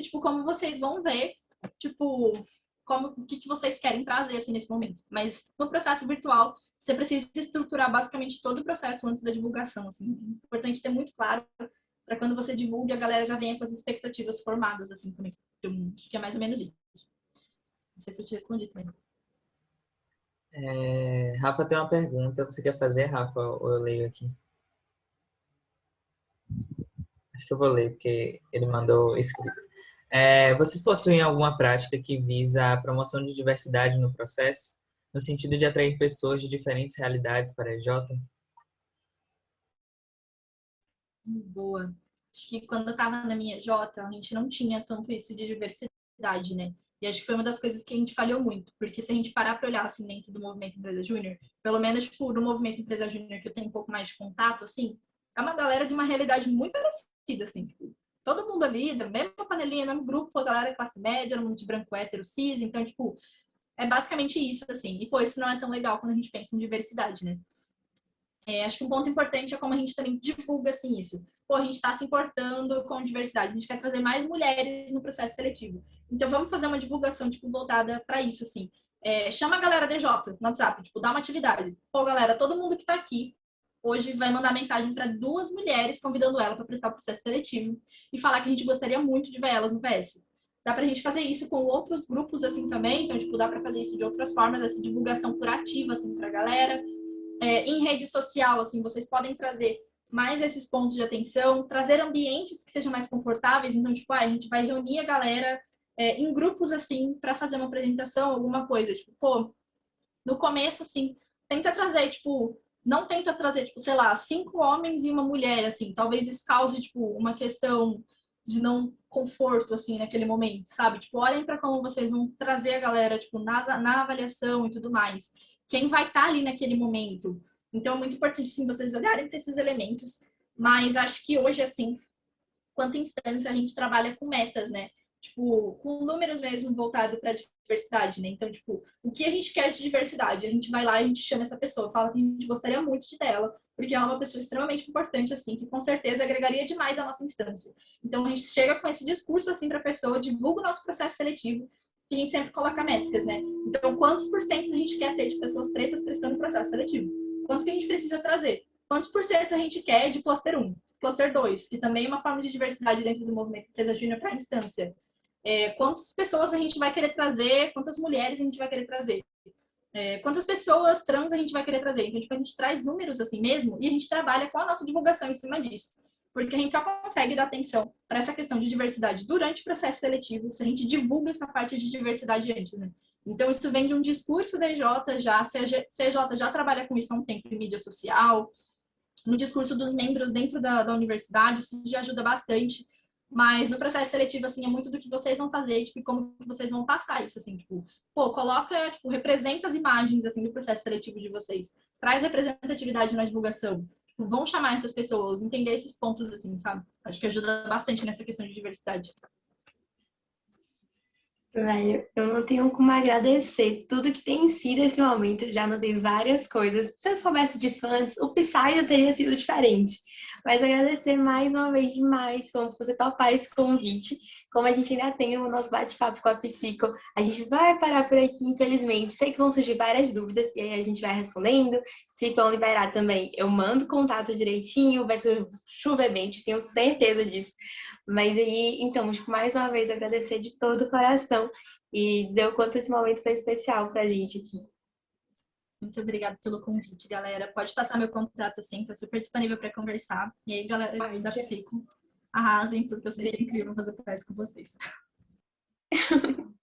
tipo, como vocês vão ver, tipo, o que vocês querem trazer, assim, nesse momento. Mas no processo virtual, você precisa estruturar basicamente todo o processo antes da divulgação, assim. É importante ter muito claro para quando você divulga, a galera já venha com as expectativas formadas, assim, também. Então, acho que é mais ou menos isso. Não sei se eu te respondi também. Rafa tem uma pergunta. Você quer fazer, Rafa? Ou eu leio aqui? Acho que eu vou ler, porque ele mandou escrito. Vocês possuem alguma prática que visa a promoção de diversidade no processo, no sentido de atrair pessoas de diferentes realidades para a EJ? Boa. Acho que quando eu estava na minha Jota, a gente não tinha tanto isso de diversidade, né? E acho que foi uma das coisas que a gente falhou muito, porque se a gente parar para olhar assim dentro do movimento Empresa Júnior, pelo menos tipo, no movimento Empresa Júnior que eu tenho um pouco mais de contato, assim, é uma galera de uma realidade muito parecida, assim, tipo, todo mundo ali, da mesma panelinha, mesmo grupo, a galera classe média, mundo de branco hétero, cis, então, tipo, é basicamente isso, assim. E, pô, isso não é tão legal quando a gente pensa em diversidade, né? Acho que um ponto importante é como a gente também divulga assim isso. Pô, a gente está se importando com diversidade, a gente quer trazer mais mulheres no processo seletivo. Então vamos fazer uma divulgação tipo voltada para isso assim. Chama a galera DJ no WhatsApp, tipo, dá uma atividade. Pô, galera, todo mundo que está aqui hoje vai mandar mensagem para 2 mulheres convidando ela para prestar o processo seletivo e falar que a gente gostaria muito de ver elas no PS. Dá para a gente fazer isso com outros grupos assim também, então tipo, dá para fazer isso de outras formas, essa divulgação por ativa assim para a galera. Em rede social, assim, vocês podem trazer mais esses pontos de atenção, trazer ambientes que sejam mais confortáveis. Então, tipo, a gente vai reunir a galera em grupos, assim, para fazer uma apresentação, alguma coisa. Tipo, pô, no começo, assim, tenta trazer, tipo, não tenta trazer, tipo, sei lá, 5 homens e uma mulher, assim. Talvez isso cause, tipo, uma questão de não conforto, assim, naquele momento, sabe? Tipo, olhem para como vocês vão trazer a galera, tipo, na avaliação e tudo mais. Quem vai estar ali naquele momento. Então, é muito importante, sim, vocês olharem para esses elementos. Mas acho que hoje, assim, quanto instância a gente trabalha com metas, né? Tipo, com números mesmo voltado para diversidade, né? Então, tipo, o que a gente quer de diversidade? A gente vai lá e a gente chama essa pessoa, fala que a gente gostaria muito de dela, porque ela é uma pessoa extremamente importante, assim, que com certeza agregaria demais à nossa instância. Então, a gente chega com esse discurso, assim, para a pessoa, divulga o nosso processo seletivo, que a gente sempre coloca métricas, né? Então, quantos por cento a gente quer ter de pessoas pretas prestando o processo seletivo? Quanto que a gente precisa trazer? Quantos por cento a gente quer de cluster 1? Cluster 2, que também é uma forma de diversidade dentro do movimento Empresa Júnior para a instância. Quantas pessoas a gente vai querer trazer, quantas mulheres a gente vai querer trazer, quantas pessoas trans a gente vai querer trazer. Então, tipo, a gente traz números assim mesmo e a gente trabalha com a nossa divulgação em cima disso. Porque a gente só consegue dar atenção para essa questão de diversidade durante o processo seletivo se a gente divulga essa parte de diversidade antes, né? Então, isso vem de um discurso da EJ já, se a CJ já trabalha com isso há um tempo em mídia social, no discurso dos membros dentro da universidade, isso já ajuda bastante. Mas no processo seletivo, assim, é muito do que vocês vão fazer, tipo, e como que vocês vão passar isso, assim, tipo, pô, coloca, tipo, representa as imagens, assim, do processo seletivo de vocês. Traz representatividade na divulgação. Tipo, vão chamar essas pessoas, entender esses pontos, assim, sabe? Acho que ajuda bastante nessa questão de diversidade. Velho, eu não tenho como agradecer tudo que tem sido esse momento. Eu já notei várias coisas. Se eu soubesse disso antes, o Psy já teria sido diferente. Mas agradecer mais uma vez demais como você topar esse convite. Como a gente ainda tem o nosso bate-papo com a Psico, a gente vai parar por aqui, infelizmente. Sei que vão surgir várias dúvidas e aí a gente vai respondendo. Se vão liberar também, eu mando contato direitinho. Vai ser chuva bem, tenho certeza disso. Mas aí, então, tipo, mais uma vez agradecer de todo o coração e dizer o quanto esse momento foi especial pra gente aqui. Muito obrigada pelo convite, galera. Pode passar meu contato sim, tô super disponível para conversar. E aí, galera da Psico, arrasem, porque eu sei que é incrível fazer podcast com vocês.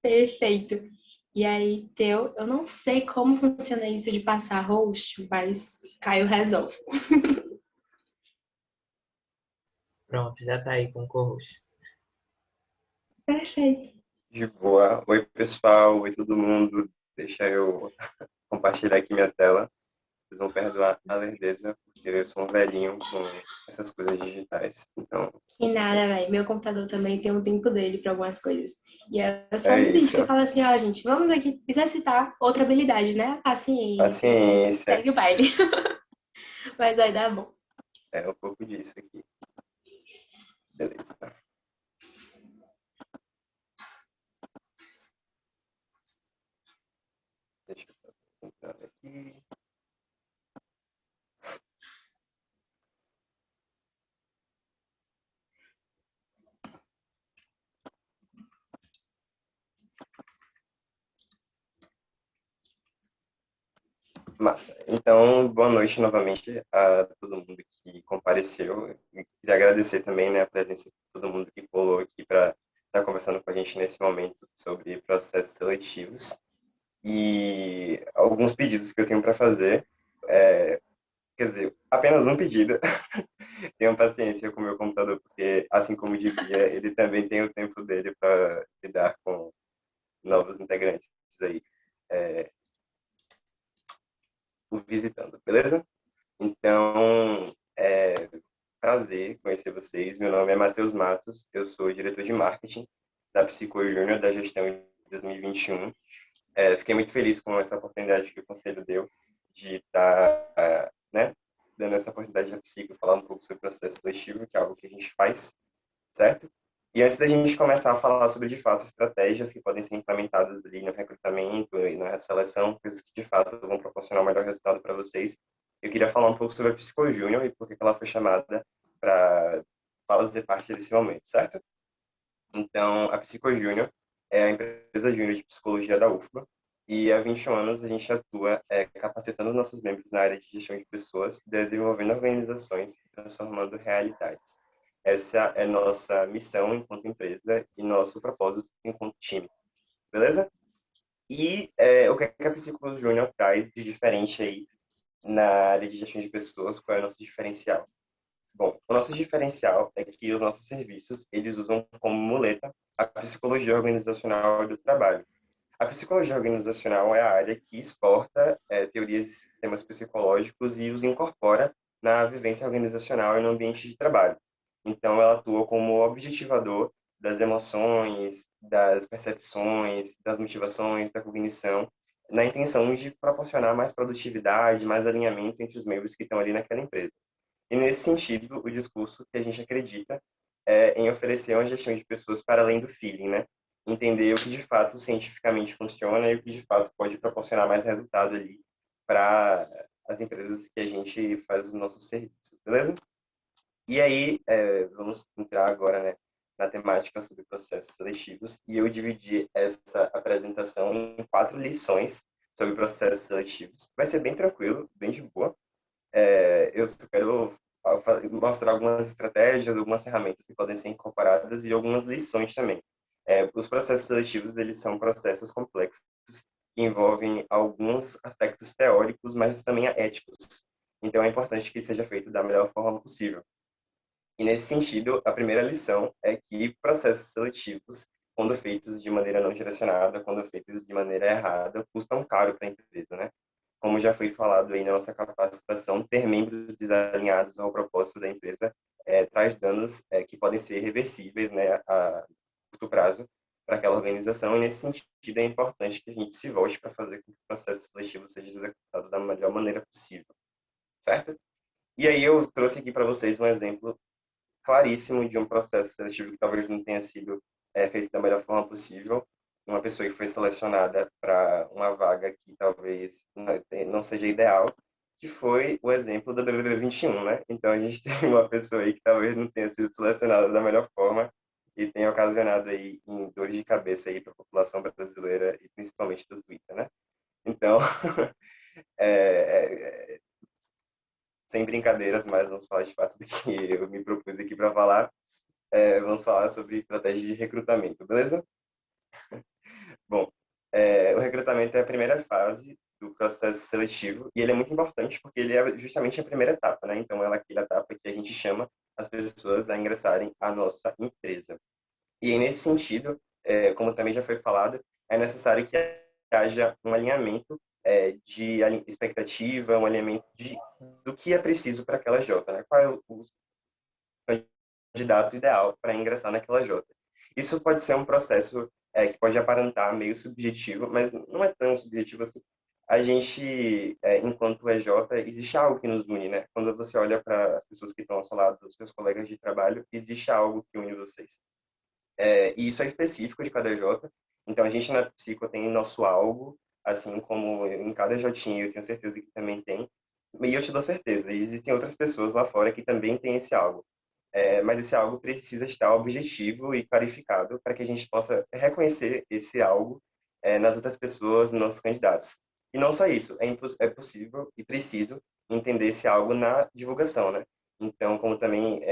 Perfeito. E aí, Teu, eu não sei como funciona isso de passar host, mas Caio resolve. Pronto, já tá aí com o co-host. Perfeito. De boa. Oi, pessoal. Oi, todo mundo. Deixa eu compartilhar aqui minha tela. Vocês vão perdoar a lerdeza, porque eu sou um velhinho com essas coisas digitais. Então, Que nada, velho. Meu computador também tem um tempo dele para algumas coisas. E eu só é insisto, isso. eu falo assim, ó, gente, vamos aqui exercitar outra habilidade, né? Paciência. Paciência. Segue o baile. Mas vai dar bom. É um pouco disso aqui. Beleza. Deixa eu estar aqui. Massa. Então, boa noite novamente a todo mundo que compareceu. Eu queria agradecer também, né, a presença de todo mundo que colou aqui para estar conversando com a gente nesse momento sobre processos seletivos. E alguns pedidos que eu tenho para fazer. Quer dizer, apenas um pedido. Tenham paciência com o meu computador, porque, assim como devia, ele também tem o tempo dele para lidar com novos integrantes aí. O visitando, beleza? Então, prazer conhecer vocês. Meu nome é Matheus Matos, eu sou diretor de marketing da Psico Júnior da gestão de 2021. Fiquei muito feliz com essa oportunidade que o conselho deu de estar, dando essa oportunidade da Psico falar um pouco sobre o processo seletivo, que é algo que a gente faz, certo? E antes da gente começar a falar sobre, de fato, estratégias que podem ser implementadas ali no recrutamento e na seleção, coisas que, de fato, vão proporcionar o melhor resultado para vocês, eu queria falar um pouco sobre a Psico Júnior e por que ela foi chamada para fazer parte desse momento, certo? Então, a Psico Júnior é a empresa júnior de psicologia da UFBA e há 21 anos a gente atua capacitando nossos membros na área de gestão de pessoas, desenvolvendo organizações e transformando realidades. Essa é nossa missão enquanto empresa e nosso propósito enquanto time, beleza? E o que a Psico Júnior traz de diferente aí na área de gestão de pessoas, qual é o nosso diferencial? Bom, o nosso diferencial é que os nossos serviços, eles usam como muleta a psicologia organizacional do trabalho. A psicologia organizacional é a área que exporta teorias e sistemas psicológicos e os incorpora na vivência organizacional e no ambiente de trabalho. Então, ela atua como objetivador das emoções, das percepções, das motivações, da cognição, na intenção de proporcionar mais produtividade, mais alinhamento entre os membros que estão ali naquela empresa. E, nesse sentido, o discurso que a gente acredita é em oferecer uma gestão de pessoas para além do feeling, né? Entender o que de fato cientificamente funciona e o que de fato pode proporcionar mais resultado ali para as empresas que a gente faz os nossos serviços, beleza? E aí, vamos entrar agora, né, na temática sobre processos seletivos, e eu dividi essa apresentação em 4 lições sobre processos seletivos. Vai ser bem tranquilo, bem de boa. Eu só quero mostrar algumas estratégias, algumas ferramentas que podem ser incorporadas e algumas lições também. Os processos seletivos, eles são processos complexos que envolvem alguns aspectos teóricos, mas também éticos. Então, é importante que seja feito da melhor forma possível. E, nesse sentido, a primeira lição é que processos seletivos, quando feitos de maneira não direcionada, quando feitos de maneira errada, custam caro para a empresa, né? Como já foi falado aí na nossa capacitação, ter membros desalinhados ao propósito da empresa traz danos que podem ser reversíveis, né, a curto prazo para aquela organização. E, nesse sentido, é importante que a gente se volte para fazer com que o processo seletivo seja executado da melhor maneira possível, certo? E aí eu trouxe aqui para vocês um exemplo claríssimo de um processo seletivo que talvez não tenha sido feito da melhor forma possível. Uma pessoa que foi selecionada para uma vaga que talvez não seja ideal, que foi o exemplo do BBB 21, né? Então a gente tem uma pessoa aí que talvez não tenha sido selecionada da melhor forma e tenha ocasionado aí em dores de cabeça aí para a população brasileira e principalmente do Twitter, né? Então, é, sem brincadeiras, mas vamos falar de fato do que eu me propus aqui para falar. Vamos falar sobre estratégia de recrutamento, beleza? Bom, o recrutamento é a primeira fase do processo seletivo e ele é muito importante porque ele é justamente a primeira etapa, né? Então, ela é aquela etapa que a gente chama as pessoas a ingressarem à nossa empresa. E aí, nesse sentido, como também já foi falado, é necessário que haja um alinhamento de expectativa, um alinhamento do que é preciso para aquela J, né? Qual é o candidato ideal para ingressar naquela J. Isso pode ser um processo que pode aparentar meio subjetivo, mas não é tão subjetivo assim. A gente, enquanto EJ, existe algo que nos une, né? Quando você olha para as pessoas que estão ao seu lado, os seus colegas de trabalho, existe algo que une vocês. E isso é específico de cada EJ. Então, a gente na Psico tem nosso algo, assim como em cada Jotinho, eu tenho certeza que também tem. E eu te dou certeza, existem outras pessoas lá fora que também têm esse algo. Mas esse algo precisa estar objetivo e clarificado para que a gente possa reconhecer esse algo nas outras pessoas, nos nossos candidatos. E não só isso, é possível e preciso entender esse algo na divulgação, né? Então, como também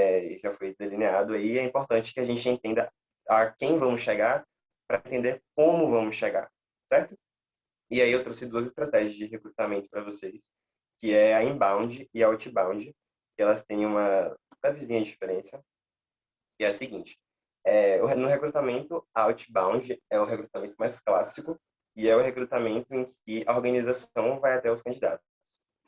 já foi delineado aí, é importante que a gente entenda a quem vamos chegar para entender como vamos chegar, certo? E aí eu trouxe duas estratégias de recrutamento para vocês, que é a inbound e a outbound. Que elas têm uma levezinha diferença, que é a seguinte. No recrutamento outbound é o recrutamento mais clássico e é o recrutamento em que a organização vai até os candidatos,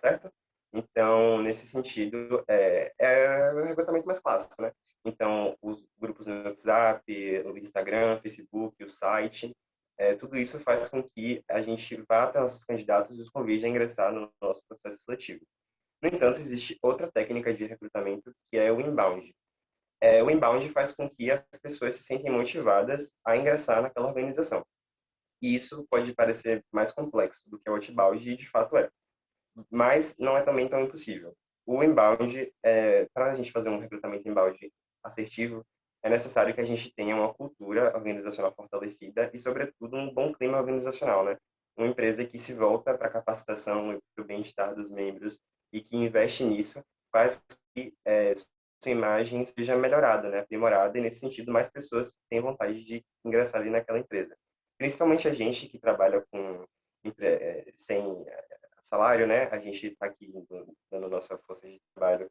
certo? Então, nesse sentido, é o recrutamento mais clássico, né? Então, os grupos no WhatsApp, o Instagram, Facebook, o site, tudo isso faz com que a gente vá até nossos candidatos e os convide a ingressar no nosso processo seletivo. No entanto, existe outra técnica de recrutamento que é o inbound. O inbound faz com que as pessoas se sentem motivadas a ingressar naquela organização. E isso pode parecer mais complexo do que o outbound, e de fato é. Mas não é também tão impossível. O inbound, para a gente fazer um recrutamento inbound assertivo, é necessário que a gente tenha uma cultura organizacional fortalecida e, sobretudo, um bom clima organizacional, né? Uma empresa que se volta para a capacitação e para o bem-estar dos membros e que investe nisso faz com que sua imagem seja melhorada, né? Aprimorada, e, nesse sentido, mais pessoas têm vontade de ingressar ali naquela empresa. Principalmente a gente que trabalha sem salário, né? A gente está aqui dando nossa força de trabalho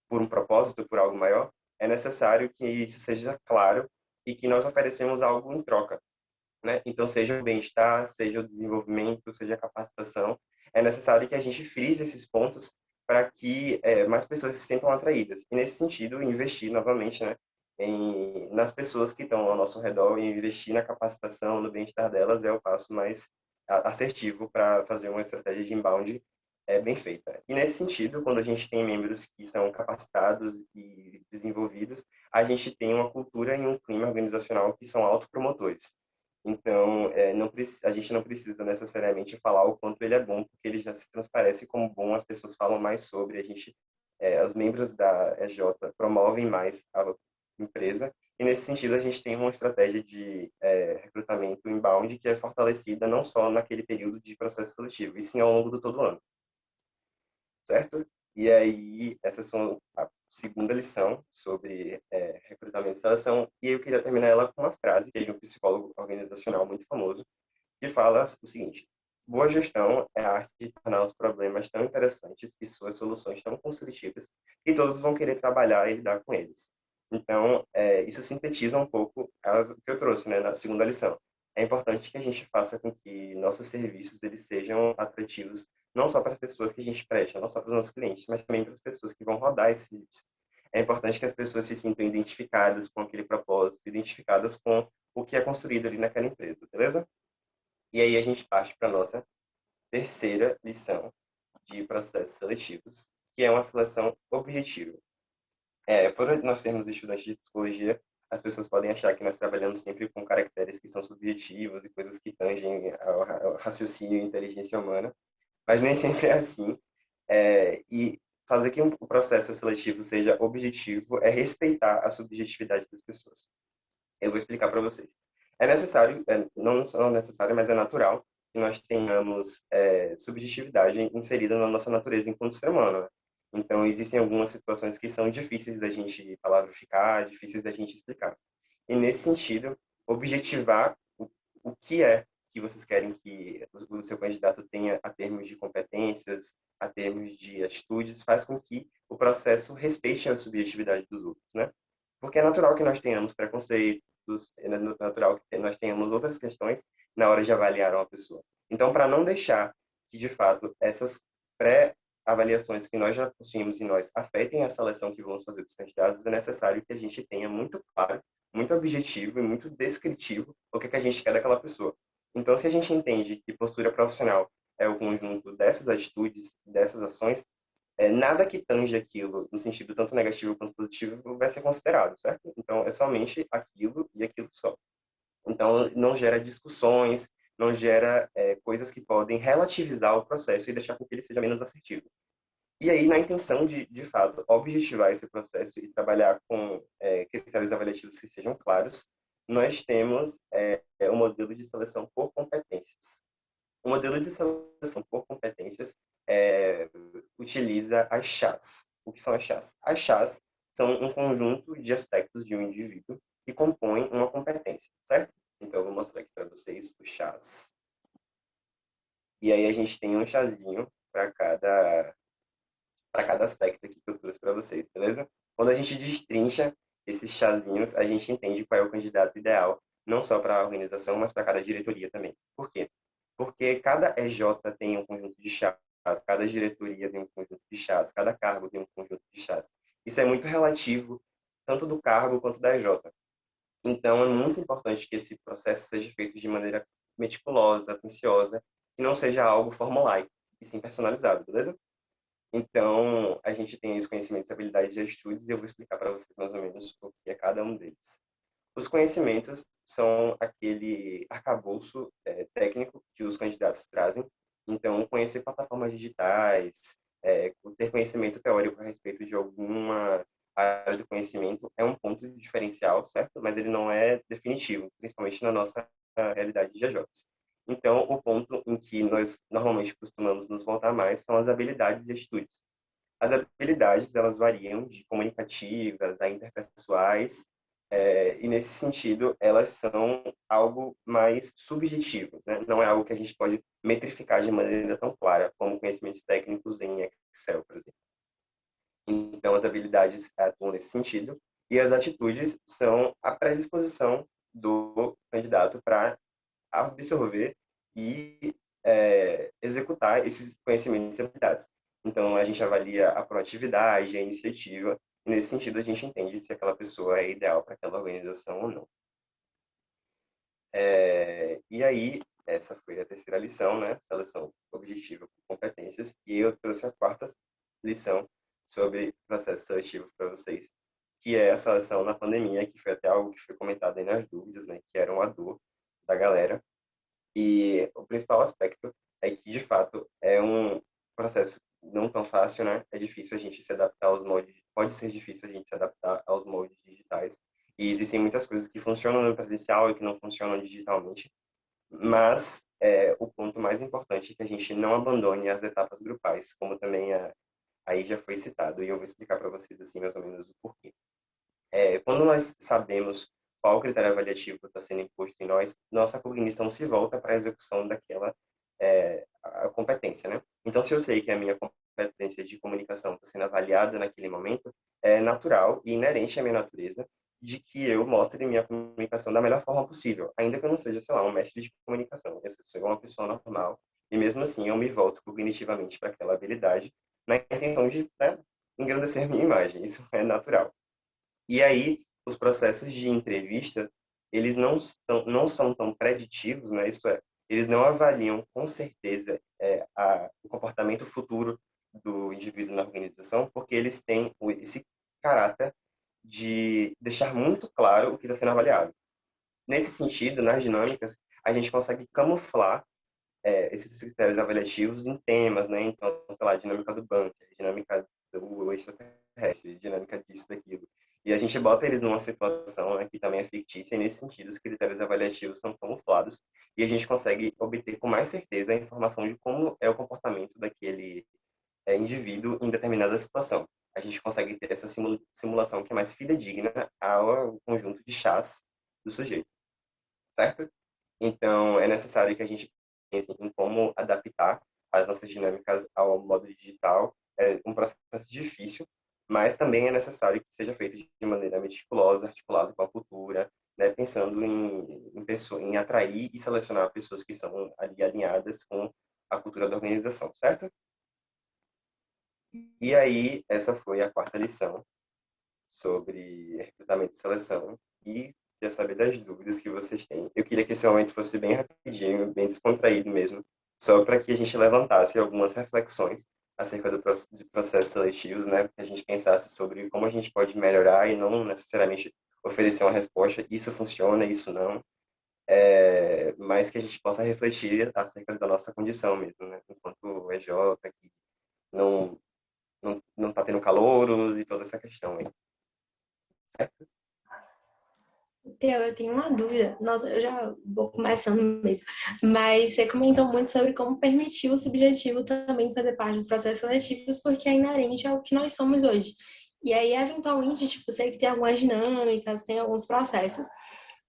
por um propósito, por algo maior. É necessário que isso seja claro e que nós oferecemos algo em troca, né? Então, seja o bem-estar, seja o desenvolvimento, seja a capacitação, é necessário que a gente frise esses pontos para que mais pessoas se sintam atraídas. E, nesse sentido, investir novamente, né, nas pessoas que estão ao nosso redor e investir na capacitação, no bem-estar delas é o passo mais assertivo para fazer uma estratégia de inbound bem feita. E, nesse sentido, quando a gente tem membros que são capacitados e desenvolvidos, a gente tem uma cultura e um clima organizacional que são autopromotores. Então, a gente não precisa necessariamente falar o quanto ele é bom, porque ele já se transparece como bom, as pessoas falam mais sobre, os membros da EJ promovem mais a empresa, e nesse sentido a gente tem uma estratégia de recrutamento inbound que é fortalecida não só naquele período de processo seletivo, e sim ao longo do todo o ano, certo? E aí, essas são a segunda lição sobre recrutamento e seleção, e eu queria terminar ela com uma frase que é de um psicólogo organizacional muito famoso, que fala o seguinte: boa gestão é a arte de tornar os problemas tão interessantes e suas soluções tão construtivas que todos vão querer trabalhar e lidar com eles. Então, isso sintetiza um pouco o que eu trouxe, né, na segunda lição. É importante que a gente faça com que nossos serviços eles sejam atrativos não só para as pessoas que a gente presta, não só para os nossos clientes, mas também para as pessoas que vão rodar esse serviço. É importante que as pessoas se sintam identificadas com aquele propósito, identificadas com o que é construído ali naquela empresa, beleza? E aí a gente parte para a nossa terceira lição de processos seletivos, que é uma seleção objetiva. Por nós sermos estudantes de psicologia, as pessoas podem achar que nós trabalhamos sempre com caracteres que são subjetivos e coisas que tangem ao raciocínio e inteligência humana, mas nem sempre é assim. E fazer que o processo seletivo seja objetivo é respeitar a subjetividade das pessoas. Eu vou explicar para vocês. É necessário, não só necessário, mas é natural que nós tenhamos subjetividade inserida na nossa natureza enquanto ser humano, né? Então, existem algumas situações que são difíceis da gente palavrificar, difíceis da gente explicar. E, nesse sentido, objetivar o que é que vocês querem que o seu candidato tenha a termos de competências, a termos de atitudes, faz com que o processo respeite a subjetividade dos outros, né? Porque é natural que nós tenhamos preconceitos, é natural que nós tenhamos outras questões na hora de avaliar uma pessoa. Então, para não deixar que, de fato, essas pré-avaliações que nós já possuímos em nós afetem a seleção que vamos fazer dos candidatos, é necessário que a gente tenha muito claro, muito objetivo e muito descritivo o que a gente quer daquela pessoa. Então, se a gente entende que postura profissional é o conjunto dessas atitudes, dessas ações, nada que tange aquilo, no sentido tanto negativo quanto positivo, vai ser considerado, certo? Então, é somente aquilo e aquilo só. Então, não gera discussões, não gera coisas que podem relativizar o processo e deixar com que ele seja menos assertivo. E aí, na intenção de fato, objetivar esse processo e trabalhar com critérios avaliativos que sejam claros, nós temos o modelo de seleção por competências. O modelo de seleção por competências utiliza as chás. O que são as chás? As chás são um conjunto de aspectos de um indivíduo que compõem uma competência, certo? Então, eu vou mostrar aqui para vocês os chás. E aí a gente tem um chazinho para cada aspecto aqui que eu trouxe para vocês, beleza? Quando a gente destrincha esses chazinhos, a gente entende qual é o candidato ideal, não só para a organização, mas para cada diretoria também. Por quê? Porque cada EJ tem um conjunto de chás, cada diretoria tem um conjunto de chás, cada cargo tem um conjunto de chás. Isso é muito relativo, tanto do cargo quanto da EJ. Então, é muito importante que esse processo seja feito de maneira meticulosa, atenciosa, e não seja algo formulaico, e sim personalizado, beleza? Então, a gente tem os conhecimentos, habilidades e atitudes, e eu vou explicar para vocês mais ou menos o que é cada um deles. Os conhecimentos são aquele arcabouço técnico que os candidatos trazem. Então, conhecer plataformas digitais, ter conhecimento teórico a respeito de alguma área do conhecimento é um ponto de diferencial, certo? Mas ele não é definitivo, principalmente na nossa realidade de AJs. Então, o ponto em que nós normalmente costumamos nos voltar mais são as habilidades e atitudes. As habilidades, elas variam de comunicativas a interpessoais, e nesse sentido, elas são algo mais subjetivo, né? Não é algo que a gente pode metrificar de maneira tão clara como conhecimentos técnicos em Excel, por exemplo. Então, as habilidades atuam nesse sentido, e as atitudes são a predisposição do candidato para absorver e executar esses conhecimentos e habilidades. Então, a gente avalia a proatividade, a iniciativa, e nesse sentido a gente entende se aquela pessoa é ideal para aquela organização ou não. E aí, essa foi a terceira lição, né? Seleção objetiva por competências, e eu trouxe a quarta lição sobre processo seletivo para vocês, que é a seleção na pandemia, que foi até algo que foi comentado aí nas dúvidas, né? Que era uma dor da galera. E o principal aspecto é que, de fato, é um processo não tão fácil, né? É difícil a gente se adaptar aos moldes, pode ser difícil a gente se adaptar aos moldes digitais. E existem muitas coisas que funcionam no presencial e que não funcionam digitalmente. Mas o ponto mais importante é que a gente não abandone as etapas grupais, como também aí já foi citado. E eu vou explicar para vocês, assim, mais ou menos o porquê. Quando nós sabemos qual critério avaliativo está sendo imposto em nós, nossa cognição se volta para a execução daquela a competência, né? Então, se eu sei que a minha competência de comunicação está sendo avaliada naquele momento, é natural e inerente à minha natureza de que eu mostre minha comunicação da melhor forma possível, ainda que eu não seja, sei lá, um mestre de comunicação. Eu sou uma pessoa normal e mesmo assim eu me volto cognitivamente para aquela habilidade na intenção de, né, engrandecer minha imagem. Isso é natural. E aí, os processos de entrevista, eles não são tão preditivos, né? Isso é, eles não avaliam com certeza o comportamento futuro do indivíduo na organização, porque eles têm esse caráter de deixar muito claro o que está sendo avaliado. Nesse sentido, nas dinâmicas, a gente consegue camuflar esses critérios avaliativos em temas, né? Então, sei lá, dinâmica do bunker, dinâmica do extraterrestre, dinâmica disso, daquilo. E a gente bota eles numa situação, né, que também é fictícia, e nesse sentido os critérios avaliativos são camuflados e a gente consegue obter com mais certeza a informação de como é o comportamento daquele indivíduo em determinada situação. A gente consegue ter essa simulação que é mais fidedigna ao conjunto de chás do sujeito, certo? Então, é necessário que a gente pense em como adaptar as nossas dinâmicas ao modo digital. É um processo difícil, mas também é necessário que seja feito de maneira meticulosa, articulado com a cultura, né, pensando em atrair e selecionar pessoas que são ali alinhadas com a cultura da organização, certo? E aí, essa foi a quarta lição sobre recrutamento e seleção e queria saber das dúvidas que vocês têm. Eu queria que esse momento fosse bem rapidinho, bem descontraído mesmo, só para que a gente levantasse algumas reflexões acerca de processos seletivos, né? Que a gente pensasse sobre como a gente pode melhorar e não necessariamente oferecer uma resposta, isso funciona, isso não, mas que a gente possa refletir acerca da nossa condição mesmo, né? Enquanto EJ, que não não está tendo calouros e toda essa questão aí, certo? Theo, eu tenho uma dúvida. Nossa, eu já vou começando mesmo. Mas você comentou muito sobre como permitir o subjetivo também fazer parte dos processos seletivos, porque é inerente ao que nós somos hoje. E aí, eventualmente, tipo, sei que tem algumas dinâmicas, tem alguns processos,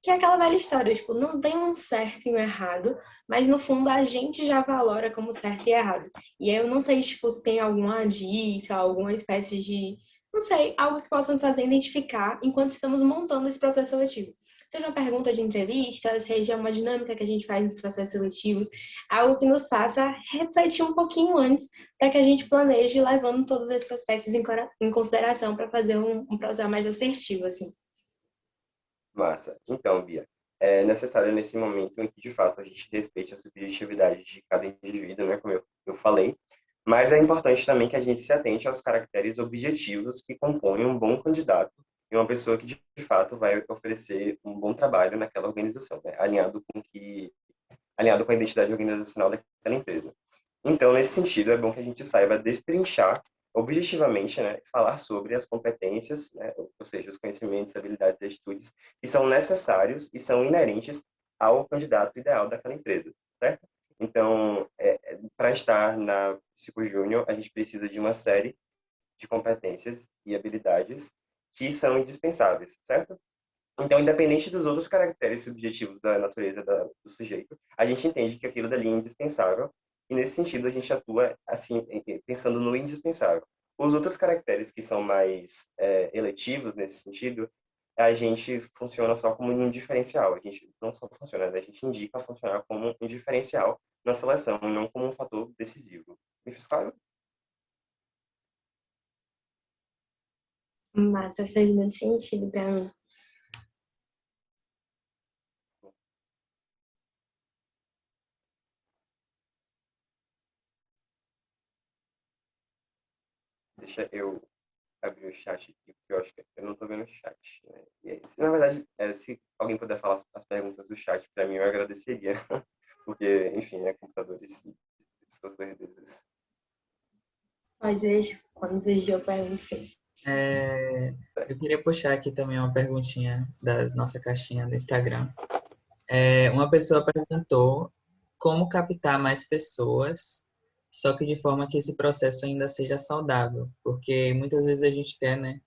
que é aquela velha história, tipo, não tem um certo e um errado, mas no fundo a gente já valora como certo e errado. E aí eu não sei, tipo, se tem alguma dica, alguma espécie de, não sei, algo que possa nos fazer identificar enquanto estamos montando esse processo seletivo. Seja uma pergunta de entrevista, seja uma dinâmica que a gente faz nos processos seletivos, algo que nos faça refletir um pouquinho antes para que a gente planeje levando todos esses aspectos em consideração para fazer um processo mais assertivo, assim. Massa. Então, Bia, é necessário nesse momento em que, de fato, a gente respeite a subjetividade de cada indivíduo, né, como eu falei, mas é importante também que a gente se atente aos caracteres objetivos que compõem um bom candidato e uma pessoa que, de fato, vai oferecer um bom trabalho naquela organização, né, alinhado com a identidade organizacional daquela empresa. Então, nesse sentido, é bom que a gente saiba destrinchar objetivamente, né, falar sobre as competências, né, ou seja, os conhecimentos, habilidades e atitudes que são necessários e são inerentes ao candidato ideal daquela empresa, certo? Então, para estar na Psico Júnior, a gente precisa de uma série de competências e habilidades que são indispensáveis, certo? Então, independente dos outros caracteres subjetivos da natureza do sujeito, a gente entende que aquilo dali é indispensável e, nesse sentido, a gente atua assim, pensando no indispensável. Os outros caracteres que são mais eletivos nesse sentido, a gente funciona só como um diferencial. A gente não só funciona, a gente indica funcionar como um diferencial na seleção, não como um fator decisivo. Me fiz claro? Massa, fez muito sentido para mim. Deixa eu abrir o chat aqui, porque eu acho que eu não estou vendo o chat. Né? E aí, na verdade, se alguém puder falar as perguntas do chat para mim, eu agradeceria. Porque, enfim, né, computadores e suas verdades. Pode dizer, quando exigir, eu pergunto sim. Eu queria puxar aqui também uma perguntinha da nossa caixinha do Instagram. Uma pessoa perguntou como captar mais pessoas, só que de forma que esse processo ainda seja saudável, porque muitas vezes a gente quer, né,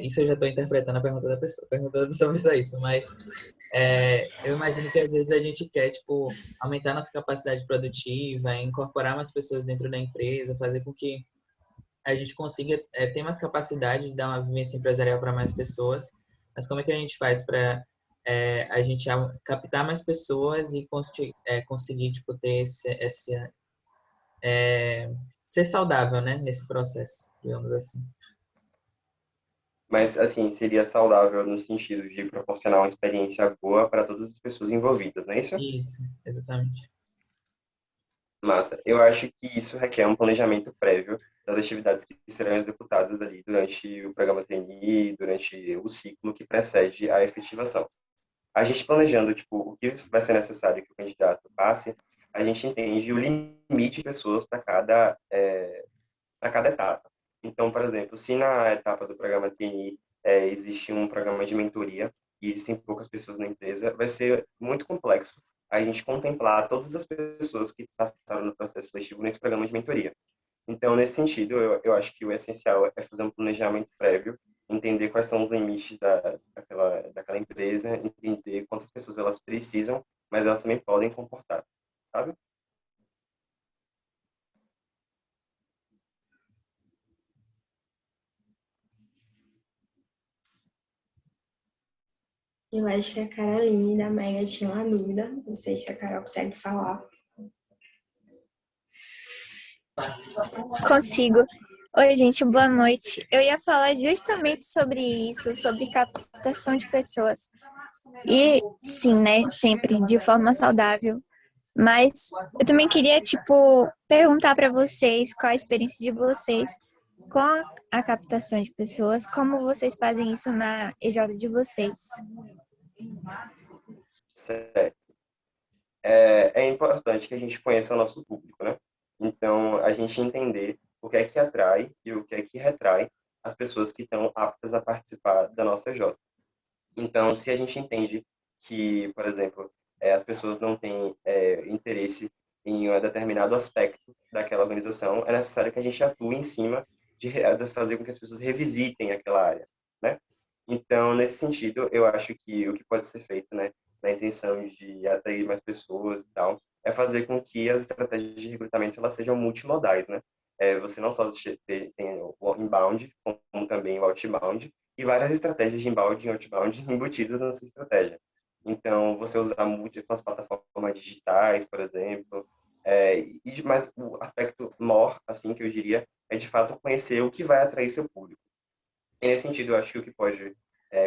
isso eu já estou interpretando a pergunta da pessoa foi só isso, mas eu imagino que às vezes a gente quer, tipo, aumentar nossa capacidade produtiva, incorporar mais pessoas dentro da empresa, fazer com que a gente consiga ter mais capacidade de dar uma vivência empresarial para mais pessoas, mas como é que a gente faz para a gente captar mais pessoas e conseguir tipo, ter ser saudável, né, nesse processo, digamos assim. Mas, assim, seria saudável no sentido de proporcionar uma experiência boa para todas as pessoas envolvidas, não é isso? Isso, exatamente. Massa. Eu acho que isso requer um planejamento prévio das atividades que serão executadas ali durante o programa trainee, durante o ciclo que precede a efetivação. A gente planejando, tipo, o que vai ser necessário que o candidato passe, a gente entende o limite de pessoas para cada etapa. Então, por exemplo, se na etapa do programa trainee existe um programa de mentoria e existem poucas pessoas na empresa, vai ser muito complexo a gente contemplar todas as pessoas que passaram no processo seletivo nesse programa de mentoria. Então, nesse sentido, eu acho que o essencial é fazer um planejamento prévio, entender quais são os limites daquela empresa, entender quantas pessoas elas precisam, mas elas também podem comportar, sabe? Eu acho que a Caroline da Mega tinha uma dúvida. Não sei se a Carol consegue falar. Consigo. Oi, gente, boa noite. Eu ia falar justamente sobre isso, sobre captação de pessoas. E sim, né, sempre de forma saudável. Mas eu também queria, tipo, perguntar para vocês qual a experiência de vocês com a captação de pessoas, como vocês fazem isso na EJ de vocês. Certo. É importante que a gente conheça o nosso público, né? Então, a gente entender o que é que atrai e o que é que retrai as pessoas que estão aptas a participar da nossa EJ. Então, se a gente entende que, por exemplo, as pessoas não têm interesse em um determinado aspecto daquela organização, é necessário que a gente atue em cima de fazer com que as pessoas revisitem aquela área, né? Então, nesse sentido, eu acho que o que pode ser feito, né, na intenção de atrair mais pessoas e tal, é fazer com que as estratégias de recrutamento elas sejam multimodais, né? Você não só tem o inbound, como também o outbound, e várias estratégias de inbound e outbound embutidas nessa estratégia. Então, você usar múltiplas plataformas digitais, por exemplo, mas o aspecto maior, assim, que eu diria, é de fato conhecer o que vai atrair seu público. E nesse sentido, eu acho que o que pode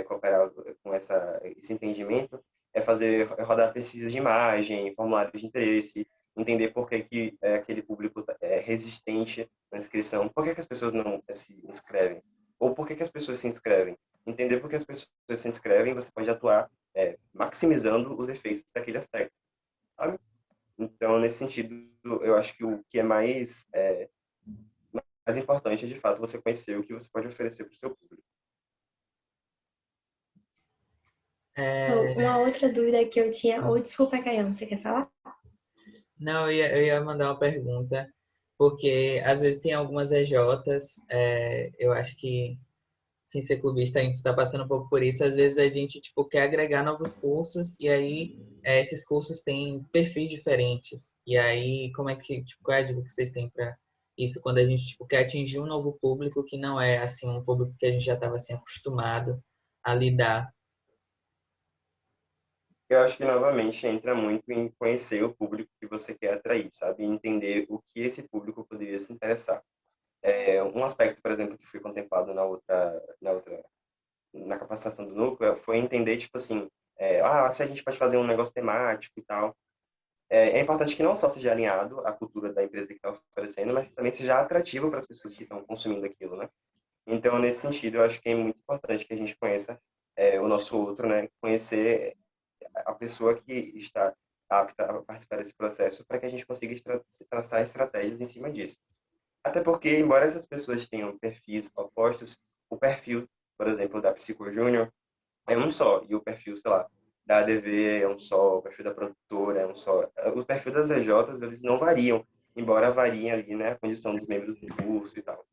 cooperar com esse entendimento é fazer rodar pesquisas de imagem, formulários de interesse, entender por que, que aquele público é resistente na inscrição, por que, que as pessoas não se inscrevem, ou por que, que as pessoas se inscrevem. Entender por que as pessoas se inscrevem, você pode atuar maximizando os efeitos daquele aspecto, sabe? Então, nesse sentido, eu acho que o que é mais importante é, de fato, você conhecer o que você pode oferecer para o seu público. Uma outra dúvida que eu tinha... Oh, desculpa, Caião, você quer falar? Não, eu ia mandar uma pergunta, porque às vezes tem algumas EJs, eu acho que, sem ser clubista, a gente está passando um pouco por isso. Às vezes a gente tipo, quer agregar novos cursos, e aí esses cursos têm perfis diferentes. E aí, como é que, tipo, qual é a dica que vocês têm para isso, quando a gente tipo, quer atingir um novo público que não é assim um público que a gente já estava assim, acostumado a lidar? Eu acho que, novamente, entra muito em conhecer o público que você quer atrair, sabe? E entender o que esse público poderia se interessar. Um aspecto, por exemplo, que foi contemplado na capacitação do núcleo foi entender, tipo assim, se a gente pode fazer um negócio temático e tal. É importante que não só seja alinhado à cultura da empresa que está oferecendo, mas que também seja atrativo para as pessoas que estão consumindo aquilo, né? Então, nesse sentido, eu acho que é muito importante que a gente conheça o nosso outro, né? Conhecer a pessoa que está apta a participar desse processo para que a gente consiga traçar estratégias em cima disso. Até porque, embora essas pessoas tenham perfis opostos, o perfil, por exemplo, da Psico Júnior é um só, e o perfil, sei lá, da ADV é um só, o perfil da produtora é um só. Os perfis das EJs, eles não variam, embora variem ali, né, a condição dos membros do curso e tal.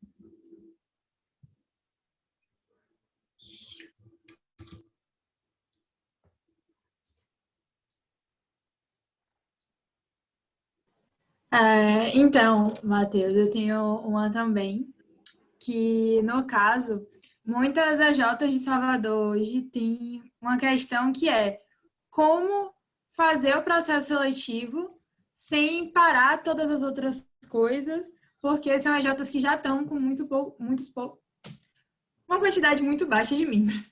Então, Matheus, eu tenho uma também, que no caso, muitas AJs de Salvador hoje têm uma questão que é como fazer o processo seletivo sem parar todas as outras coisas, porque são AJs que já estão com uma quantidade muito baixa de membros.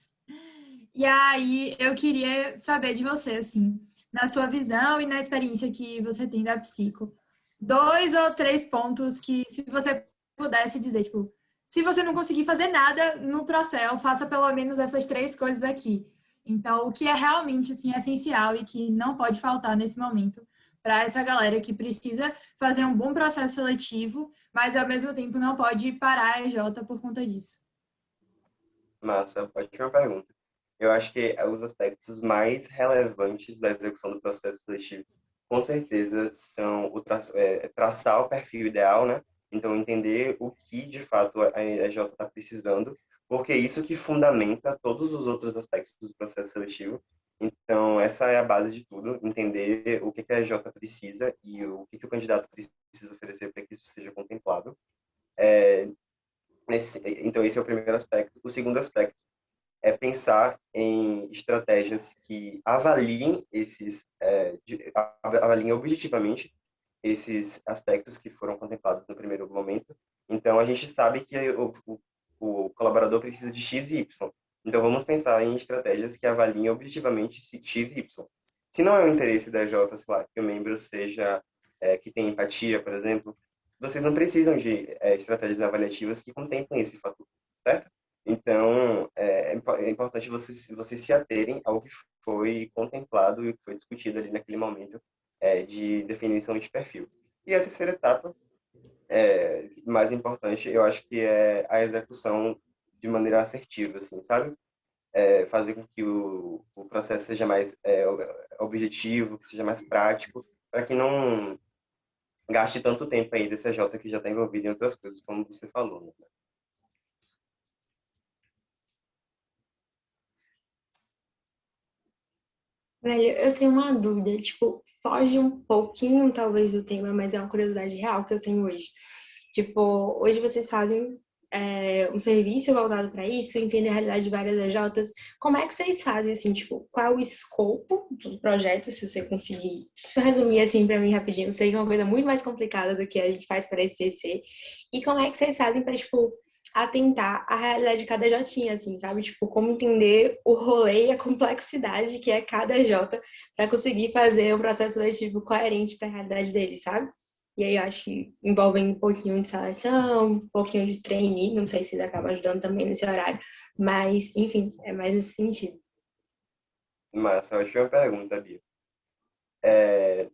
E aí eu queria saber de você, assim, na sua visão e na experiência que você tem da psico, 2 ou 3 pontos que, se você pudesse dizer, tipo, se você não conseguir fazer nada no Procel, faça pelo menos essas 3 coisas aqui. Então, o que é realmente, assim, essencial e que não pode faltar nesse momento para essa galera que precisa fazer um bom processo seletivo, mas ao mesmo tempo não pode parar a EJ por conta disso. Massa, ótima pergunta. Eu acho que os aspectos mais relevantes da execução do processo seletivo, com certeza, são traçar o perfil ideal, né? Então, entender o que, de fato, a EJ está precisando, porque é isso que fundamenta todos os outros aspectos do processo seletivo. Então, essa é a base de tudo, entender o que a EJ precisa e o que o candidato precisa oferecer para que isso seja contemplado. Então, esse é o primeiro aspecto. O segundo aspecto é pensar em estratégias que avaliem objetivamente esses aspectos que foram contemplados no primeiro momento. Então, a gente sabe que o colaborador precisa de X e Y. Então, vamos pensar em estratégias que avaliem objetivamente X e Y. Se não é o interesse da EJ, sei lá, que o membro seja, que tenha empatia, por exemplo, vocês não precisam de estratégias avaliativas que contemplem esse fator, certo? Então, é importante vocês se aterem ao que foi contemplado e o que foi discutido ali naquele momento de definição de perfil. E a terceira etapa, mais importante, eu acho que é a execução de maneira assertiva, assim, sabe? Fazer com que o processo seja mais objetivo, que seja mais prático, para que não gaste tanto tempo aí desse AJ que já está envolvido em outras coisas, como você falou, né? Velho, eu tenho uma dúvida, tipo, foge um pouquinho talvez do tema, mas é uma curiosidade real que eu tenho hoje. Tipo, hoje vocês fazem um serviço voltado para isso, entender a realidade de várias AJs. Como é que vocês fazem, assim, tipo, qual é o escopo do projeto, se você conseguir resumir assim para mim rapidinho? Eu sei que é uma coisa muito mais complicada do que a gente faz para esse SCC. E como é que vocês fazem para, tipo, atentar à realidade de cada Jotinha, assim, sabe? Tipo, como entender o rolê e a complexidade que é cada J para conseguir fazer um processo seletivo coerente para a realidade dele, sabe? E aí eu acho que envolve um pouquinho de seleção, um pouquinho de trainee, não sei se eles acabam ajudando também nesse horário, mas, enfim, é mais nesse sentido. Massa, ótima pergunta, Bia.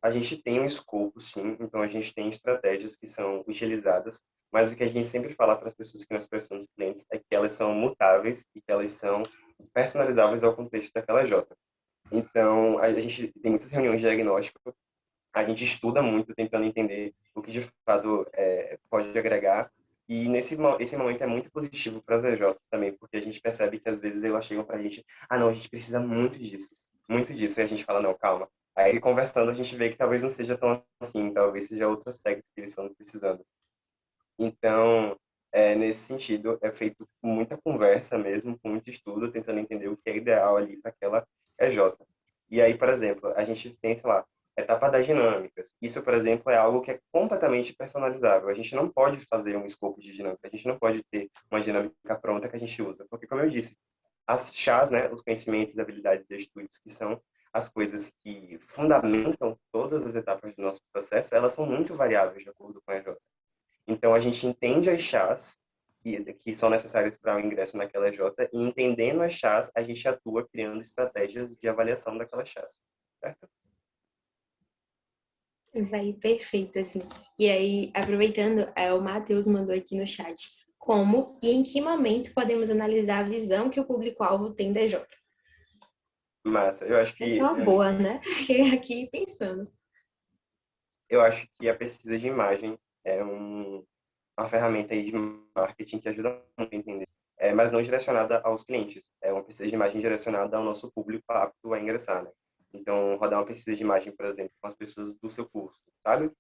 A gente tem um escopo, sim, então a gente tem estratégias que são utilizadas, mas o que a gente sempre fala para as pessoas que nós prestamos clientes é que elas são mutáveis e que elas são personalizáveis ao contexto daquela J. Então, a gente tem muitas reuniões de diagnóstico, a gente estuda muito tentando entender o que de fato pode agregar, e esse momento é muito positivo para as EJs também, porque a gente percebe que às vezes elas chegam para a gente, não, a gente precisa muito disso, e a gente fala, não, calma. Aí conversando a gente vê que talvez não seja tão assim, talvez seja outro aspecto que eles estão precisando. Então, nesse sentido, é feito com muita conversa mesmo, com muito estudo, tentando entender o que é ideal ali para aquela EJ. E aí, por exemplo, a gente tem, sei lá, etapa das dinâmicas. Isso, por exemplo, é algo que é completamente personalizável. A gente não pode fazer um escopo de dinâmica, a gente não pode ter uma dinâmica pronta que a gente usa. Porque, como eu disse, as chás, né, os conhecimentos, habilidades e estudos, que são as coisas que fundamentam todas as etapas do nosso processo, elas são muito variáveis de acordo com a EJ. Então, a gente entende as chás que são necessárias para o ingresso naquela EJ e, entendendo as chás, a gente atua criando estratégias de avaliação daquelas chás, certo? Vai perfeito, assim. E aí, aproveitando, o Matheus mandou aqui no chat. Como e em que momento podemos analisar a visão que o público-alvo tem da EJ? Massa, eu acho que... Essa é uma boa, né? Fiquei aqui pensando. Eu acho que a pesquisa de imagem é uma ferramenta aí de marketing que ajuda muito a entender, mas não direcionada aos clientes. É uma pesquisa de imagem direcionada ao nosso público apto a ingressar, né? Então, rodar uma pesquisa de imagem, por exemplo, com as pessoas do seu curso, sabe?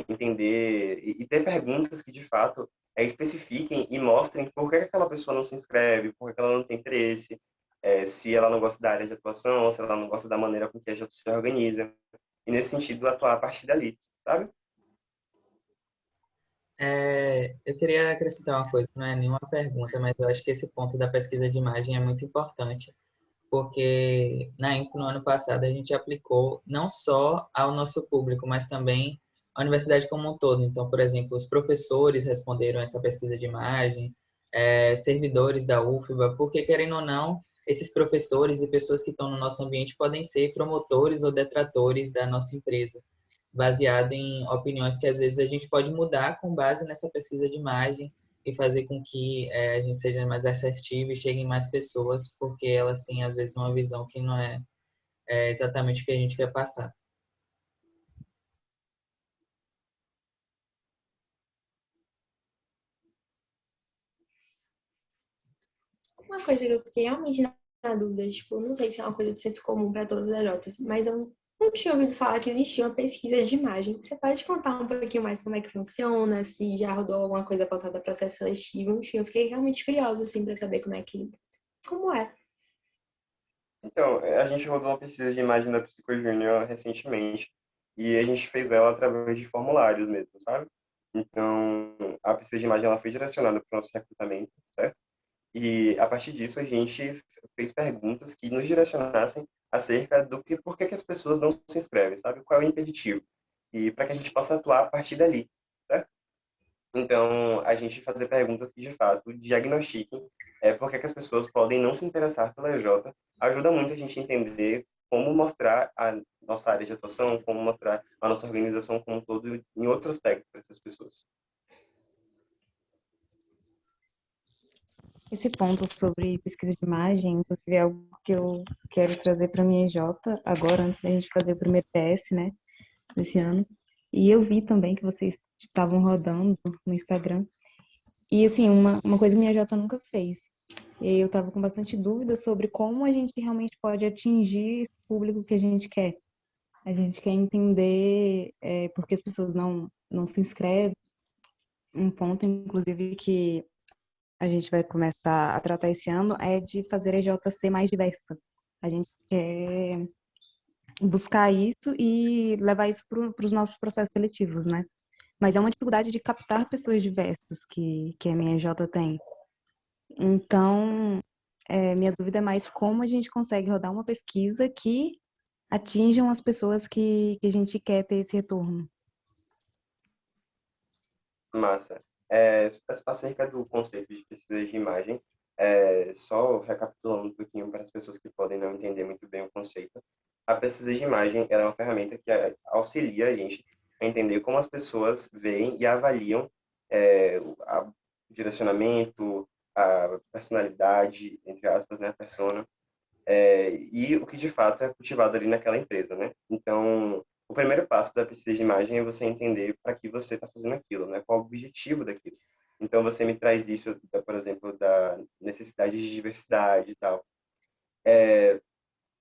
entender e ter perguntas que, de fato, especifiquem e mostrem por que aquela pessoa não se inscreve, por que ela não tem interesse, se ela não gosta da área de atuação, se ela não gosta da maneira com que a gente se organiza. E, nesse sentido, atuar a partir dali, sabe? Eu queria acrescentar uma coisa, não é nenhuma pergunta, mas eu acho que esse ponto da pesquisa de imagem é muito importante, porque na Info, no ano passado, a gente aplicou não só ao nosso público, mas também à universidade como um todo. Então, por exemplo, os professores responderam essa pesquisa de imagem, servidores da UFBA, porque, querendo ou não, esses professores e pessoas que estão no nosso ambiente podem ser promotores ou detratores da nossa empresa, baseado em opiniões que às vezes a gente pode mudar com base nessa pesquisa de imagem e fazer com que a gente seja mais assertivo e chegue em mais pessoas, porque elas têm às vezes uma visão que não é exatamente o que a gente quer passar. Uma coisa que eu fiquei realmente na dúvida, tipo, não sei se é uma coisa de senso comum para todas as notas, mas eu não tinha ouvido falar que existia uma pesquisa de imagem. Você pode contar um pouquinho mais como é que funciona, se já rodou alguma coisa voltada a processo seletivo? Enfim, eu fiquei realmente curiosa, assim, para saber como é. Então, a gente rodou uma pesquisa de imagem da Psico Júnior recentemente e a gente fez ela através de formulários mesmo, sabe? Então, a pesquisa de imagem ela foi direcionada para o nosso recrutamento, certo? E a partir disso a gente fez perguntas que nos direcionassem acerca do que, por que que as pessoas não se inscrevem, sabe? Qual é o impeditivo? E para que a gente possa atuar a partir dali, certo? Então, a gente fazer perguntas que, de fato, diagnostiquem por que que as pessoas podem não se interessar pela EJ, ajuda muito a gente a entender como mostrar a nossa área de atuação, como mostrar a nossa organização como um todo em outro aspecto para essas pessoas. Esse ponto sobre pesquisa de imagem, inclusive, é algo que eu quero trazer para a minha EJ agora, antes da gente fazer o primeiro PS, né, desse ano. E eu vi também que vocês estavam rodando no Instagram. E, assim, uma coisa que minha EJ nunca fez. E eu estava com bastante dúvida sobre como a gente realmente pode atingir esse público que a gente quer. A gente quer entender por que as pessoas não se inscrevem. Um ponto, inclusive, que a gente vai começar a tratar esse ano é de fazer a EJ ser mais diversa. A gente quer buscar isso e levar isso para os nossos processos seletivos, né? Mas é uma dificuldade de captar pessoas diversas que a minha EJ tem. Então, minha dúvida é mais como a gente consegue rodar uma pesquisa que atinjam as pessoas que a gente quer ter esse retorno. Massa. Acerca do conceito de pesquisa de imagem, só recapitulando um pouquinho para as pessoas que podem não entender muito bem o conceito, a pesquisa de imagem ela é uma ferramenta que auxilia a gente a entender como as pessoas veem e avaliam o direcionamento, a personalidade, entre aspas, né, a persona, e o que de fato é cultivado ali naquela empresa, né? Então, o primeiro passo da pesquisa de imagem é você entender para que você está fazendo aquilo, né? Qual o objetivo daquilo. Então, você me traz isso, por exemplo, da necessidade de diversidade e tal.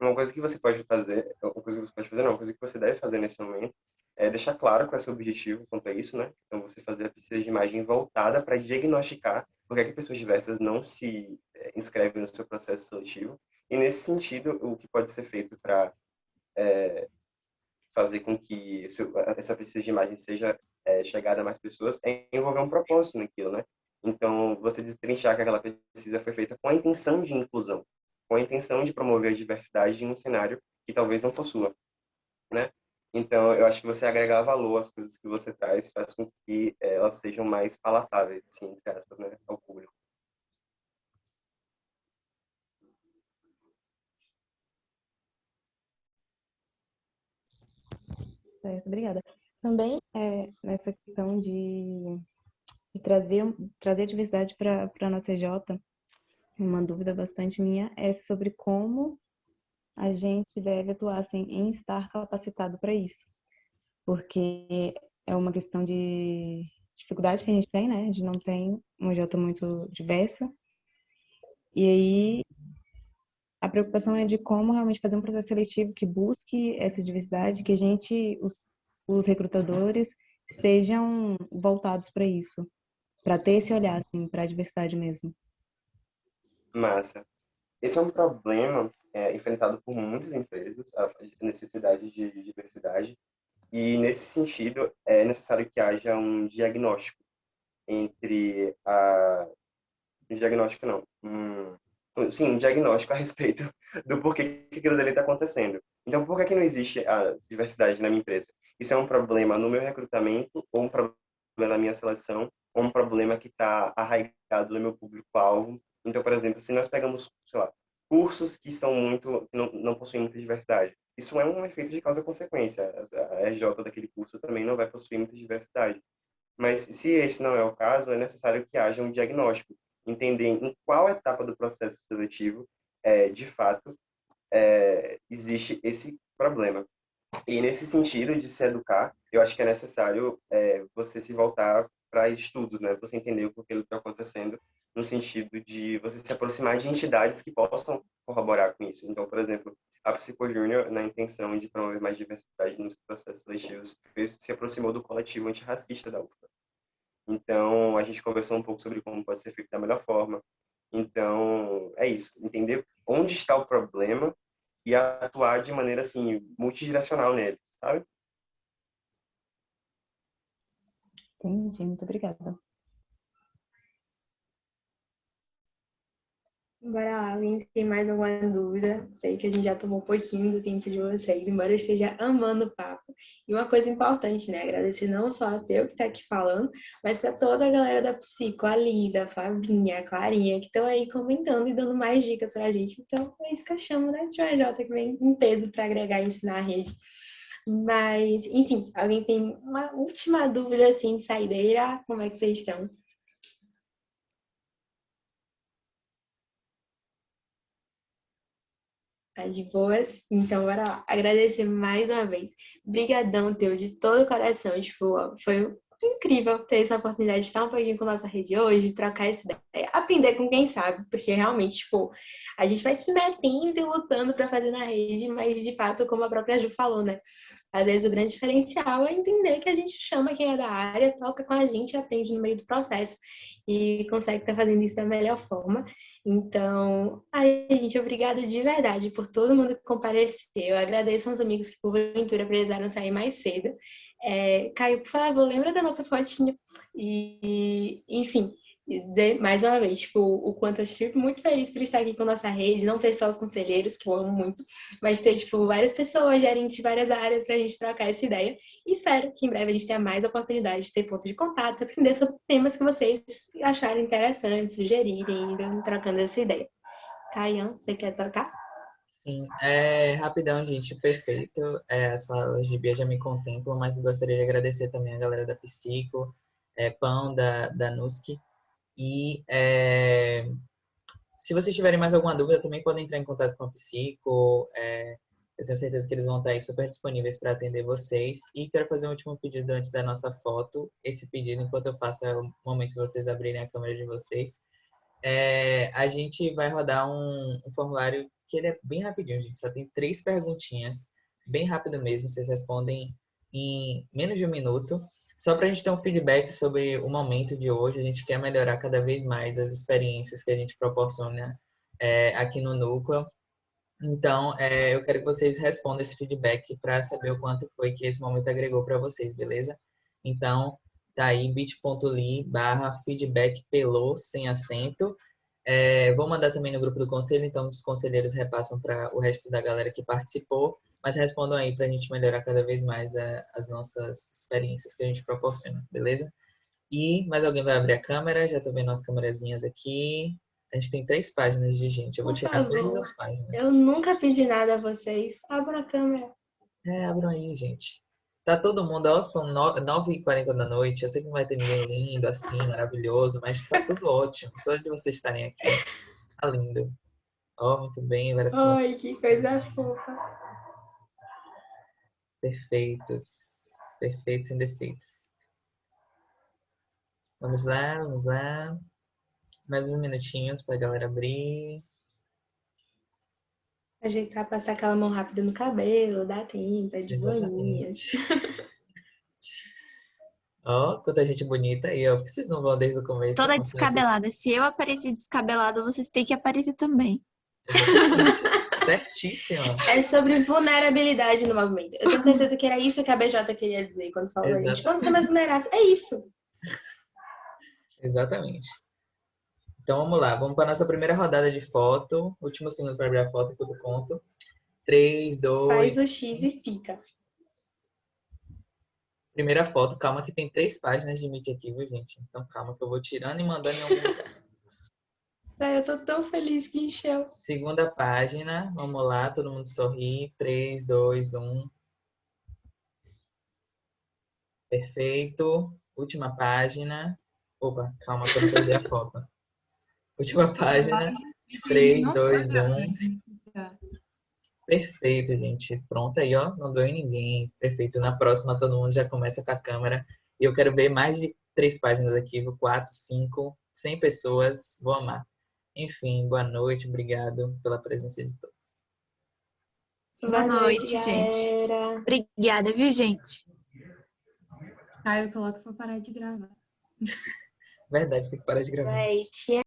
Uma coisa que você pode fazer, uma coisa que você pode fazer, não, uma coisa que você deve fazer nesse momento é deixar claro qual é o seu objetivo quanto a isso, né? Então, você fazer a pesquisa de imagem voltada para diagnosticar por que pessoas diversas não se inscrevem no seu processo seletivo. E, nesse sentido, o que pode ser feito para fazer com que essa pesquisa de imagem seja chegada a mais pessoas é envolver um propósito naquilo, né? Então, você destrinchar que aquela pesquisa foi feita com a intenção de inclusão, com a intenção de promover a diversidade em um cenário que talvez não possua, né? Então, eu acho que você agregar valor às coisas que você traz faz com que elas sejam mais palatáveis, assim, entre aspas, né, ao público. Certo, obrigada. Também nessa questão de trazer a diversidade para a nossa EJ, uma dúvida bastante minha é sobre como a gente deve atuar assim, em estar capacitado para isso. Porque é uma questão de dificuldade que a gente tem, né? A gente não tem uma EJ muito diversa. E aí a preocupação é de como realmente fazer um processo seletivo que busque essa diversidade, que a gente, os recrutadores, sejam voltados para isso, para ter esse olhar, assim, para a diversidade mesmo. Massa. Esse é um problema enfrentado por muitas empresas, a necessidade de diversidade, e nesse sentido é necessário que haja um diagnóstico entre um diagnóstico não, sim, um diagnóstico a respeito do porquê que aquilo dali está acontecendo. Então, por que não existe a diversidade na minha empresa? Isso é um problema no meu recrutamento, ou um problema na minha seleção, ou um problema que está arraigado no meu público-alvo. Então, por exemplo, se nós pegamos, sei lá, cursos que são que não possuem muita diversidade, isso é um efeito de causa-consequência. A RJ daquele curso também não vai possuir muita diversidade. Mas se esse não é o caso, é necessário que haja um diagnóstico, entender em qual etapa do processo seletivo, de fato, existe esse problema. E nesse sentido de se educar, eu acho que é necessário você se voltar para estudos, né? Você entender o porquê está acontecendo, no sentido de você se aproximar de entidades que possam corroborar com isso. Então, por exemplo, a Psico Júnior, na intenção de promover mais diversidade nos processos seletivos, se aproximou do coletivo antirracista da UFBA. Então, a gente conversou um pouco sobre como pode ser feito da melhor forma. Então, é isso. Entender onde está o problema e atuar de maneira, assim, multidirecional nele, sabe? Entendi, muito obrigada. Bora lá, alguém tem mais alguma dúvida? Sei que a gente já tomou um pouquinho do tempo de vocês, embora eu esteja amando o papo. E uma coisa importante, né? Agradecer não só a Teu que está aqui falando, mas para toda a galera da Psico, a Lisa, a Flavinha, a Clarinha, que estão aí comentando e dando mais dicas pra gente. Então, é isso que eu chamo, né? De OJ, que vem em peso para agregar e ensinar a rede. Mas, enfim, alguém tem uma última dúvida, assim, de saideira? Como é que vocês estão? Tá de boas? Então, bora lá. Agradecer mais uma vez. Brigadão, Teu, de todo o coração. Tipo, foi incrível ter essa oportunidade de estar um pouquinho com a nossa rede hoje, de trocar essa ideia, aprender com quem sabe, porque realmente, tipo, a gente vai se metendo e lutando para fazer na rede, mas de fato, como a própria Ju falou, né? Às vezes o grande diferencial é entender que a gente chama quem é da área, toca com a gente, aprende no meio do processo e consegue estar fazendo isso da melhor forma. Então, ai, gente, obrigada de verdade por todo mundo que compareceu. Eu agradeço aos amigos que, porventura, precisaram sair mais cedo. Caio, por favor, lembra da nossa fotinha. E, enfim, dizer mais uma vez, tipo, o quanto eu estive muito feliz por estar aqui com a nossa rede, não ter só os conselheiros, que eu amo muito, mas ter, tipo, várias pessoas, gerentes de várias áreas pra gente trocar essa ideia. E espero que em breve a gente tenha mais oportunidade de ter pontos de contato, aprender sobre temas que vocês acharem interessantes, sugerirem, trocando essa ideia. Caian, você quer tocar? Sim, rapidão, gente, perfeito. As falas de Bia já me contemplam, mas gostaria de agradecer também a galera da Psico, Pão, da Nuski. E se vocês tiverem mais alguma dúvida, também podem entrar em contato com a Psico. Eu tenho certeza que eles vão estar aí super disponíveis para atender vocês. E quero fazer um último pedido antes da nossa foto. Esse pedido, enquanto eu faço, é o momento de vocês abrirem a câmera de vocês. A gente vai rodar um formulário que ele é bem rapidinho, gente. Só tem 3 perguntinhas, bem rápido mesmo. Vocês respondem em menos de 1 minuto. Só para a gente ter um feedback sobre o momento de hoje. A gente quer melhorar cada vez mais as experiências que a gente proporciona aqui no Núcleo. Então, eu quero que vocês respondam esse feedback para saber o quanto foi que esse momento agregou para vocês, beleza? Então, tá aí bit.ly/feedbackpelô, sem acento. Vou mandar também no grupo do conselho, então os conselheiros repassam para o resto da galera que participou, mas respondam aí para a gente melhorar cada vez mais as nossas experiências que a gente proporciona, beleza? E mais alguém vai abrir a câmera? Já tô vendo as câmerazinhas aqui. A gente tem 3 páginas de gente. Eu vou Por tirar todas favor, as páginas. eu nunca pedi nada a vocês. Abra a câmera. Abram aí, gente. Tá todo mundo, ó, são 9h40 da noite. Eu sei que não vai ter ninguém lindo assim, maravilhoso, mas tá tudo ótimo. Só de vocês estarem aqui, tá lindo. Ó, muito bem, várias coisas Ai, que coisa fofa. perfeitas. Perfeitos sem defeitos. Vamos lá, vamos lá. Mais uns minutinhos pra galera abrir. Ajeitar, passar aquela mão rápida no cabelo, dá tempo, é de boinhas. Exatamente. Ó, quanta gente bonita aí, ó. Por que vocês não vão desde o começo? Toda Continuem assim. descabelada. Se eu aparecer descabelada, vocês têm que aparecer também. Exatamente. Certíssima. É sobre vulnerabilidade no movimento. Eu tenho certeza que era isso que a BJ queria dizer quando falou, gente, Exato. vamos ser mais vulneráveis. É isso. Exatamente. Então vamos lá, vamos para a nossa primeira rodada de foto. Último segundo para abrir a foto enquanto eu conto. 3, 2. Faz o X e fica. Primeira foto, calma que tem 3 páginas de Meet aqui, viu, gente? Então calma que eu vou tirando e mandando em algum lugar. Eu tô tão feliz que encheu. Segunda página, vamos lá, todo mundo sorri. 3, 2, 1. Perfeito. Última página. Opa, calma que eu não perdi a foto. Última página. 3, Não 2, sabe, 1. Perfeito, gente. Pronto aí, ó. Não doeu em ninguém. Perfeito. Na próxima, todo mundo já começa com a câmera. E eu quero ver mais de 3 páginas aqui, 4, 5, 100 pessoas. Vou amar. Enfim, boa noite. Obrigado pela presença de todos. Boa noite, gente. galera. Obrigada, viu, gente? Aí eu coloco pra parar de gravar. Verdade, tem que parar de gravar. Vai, tia.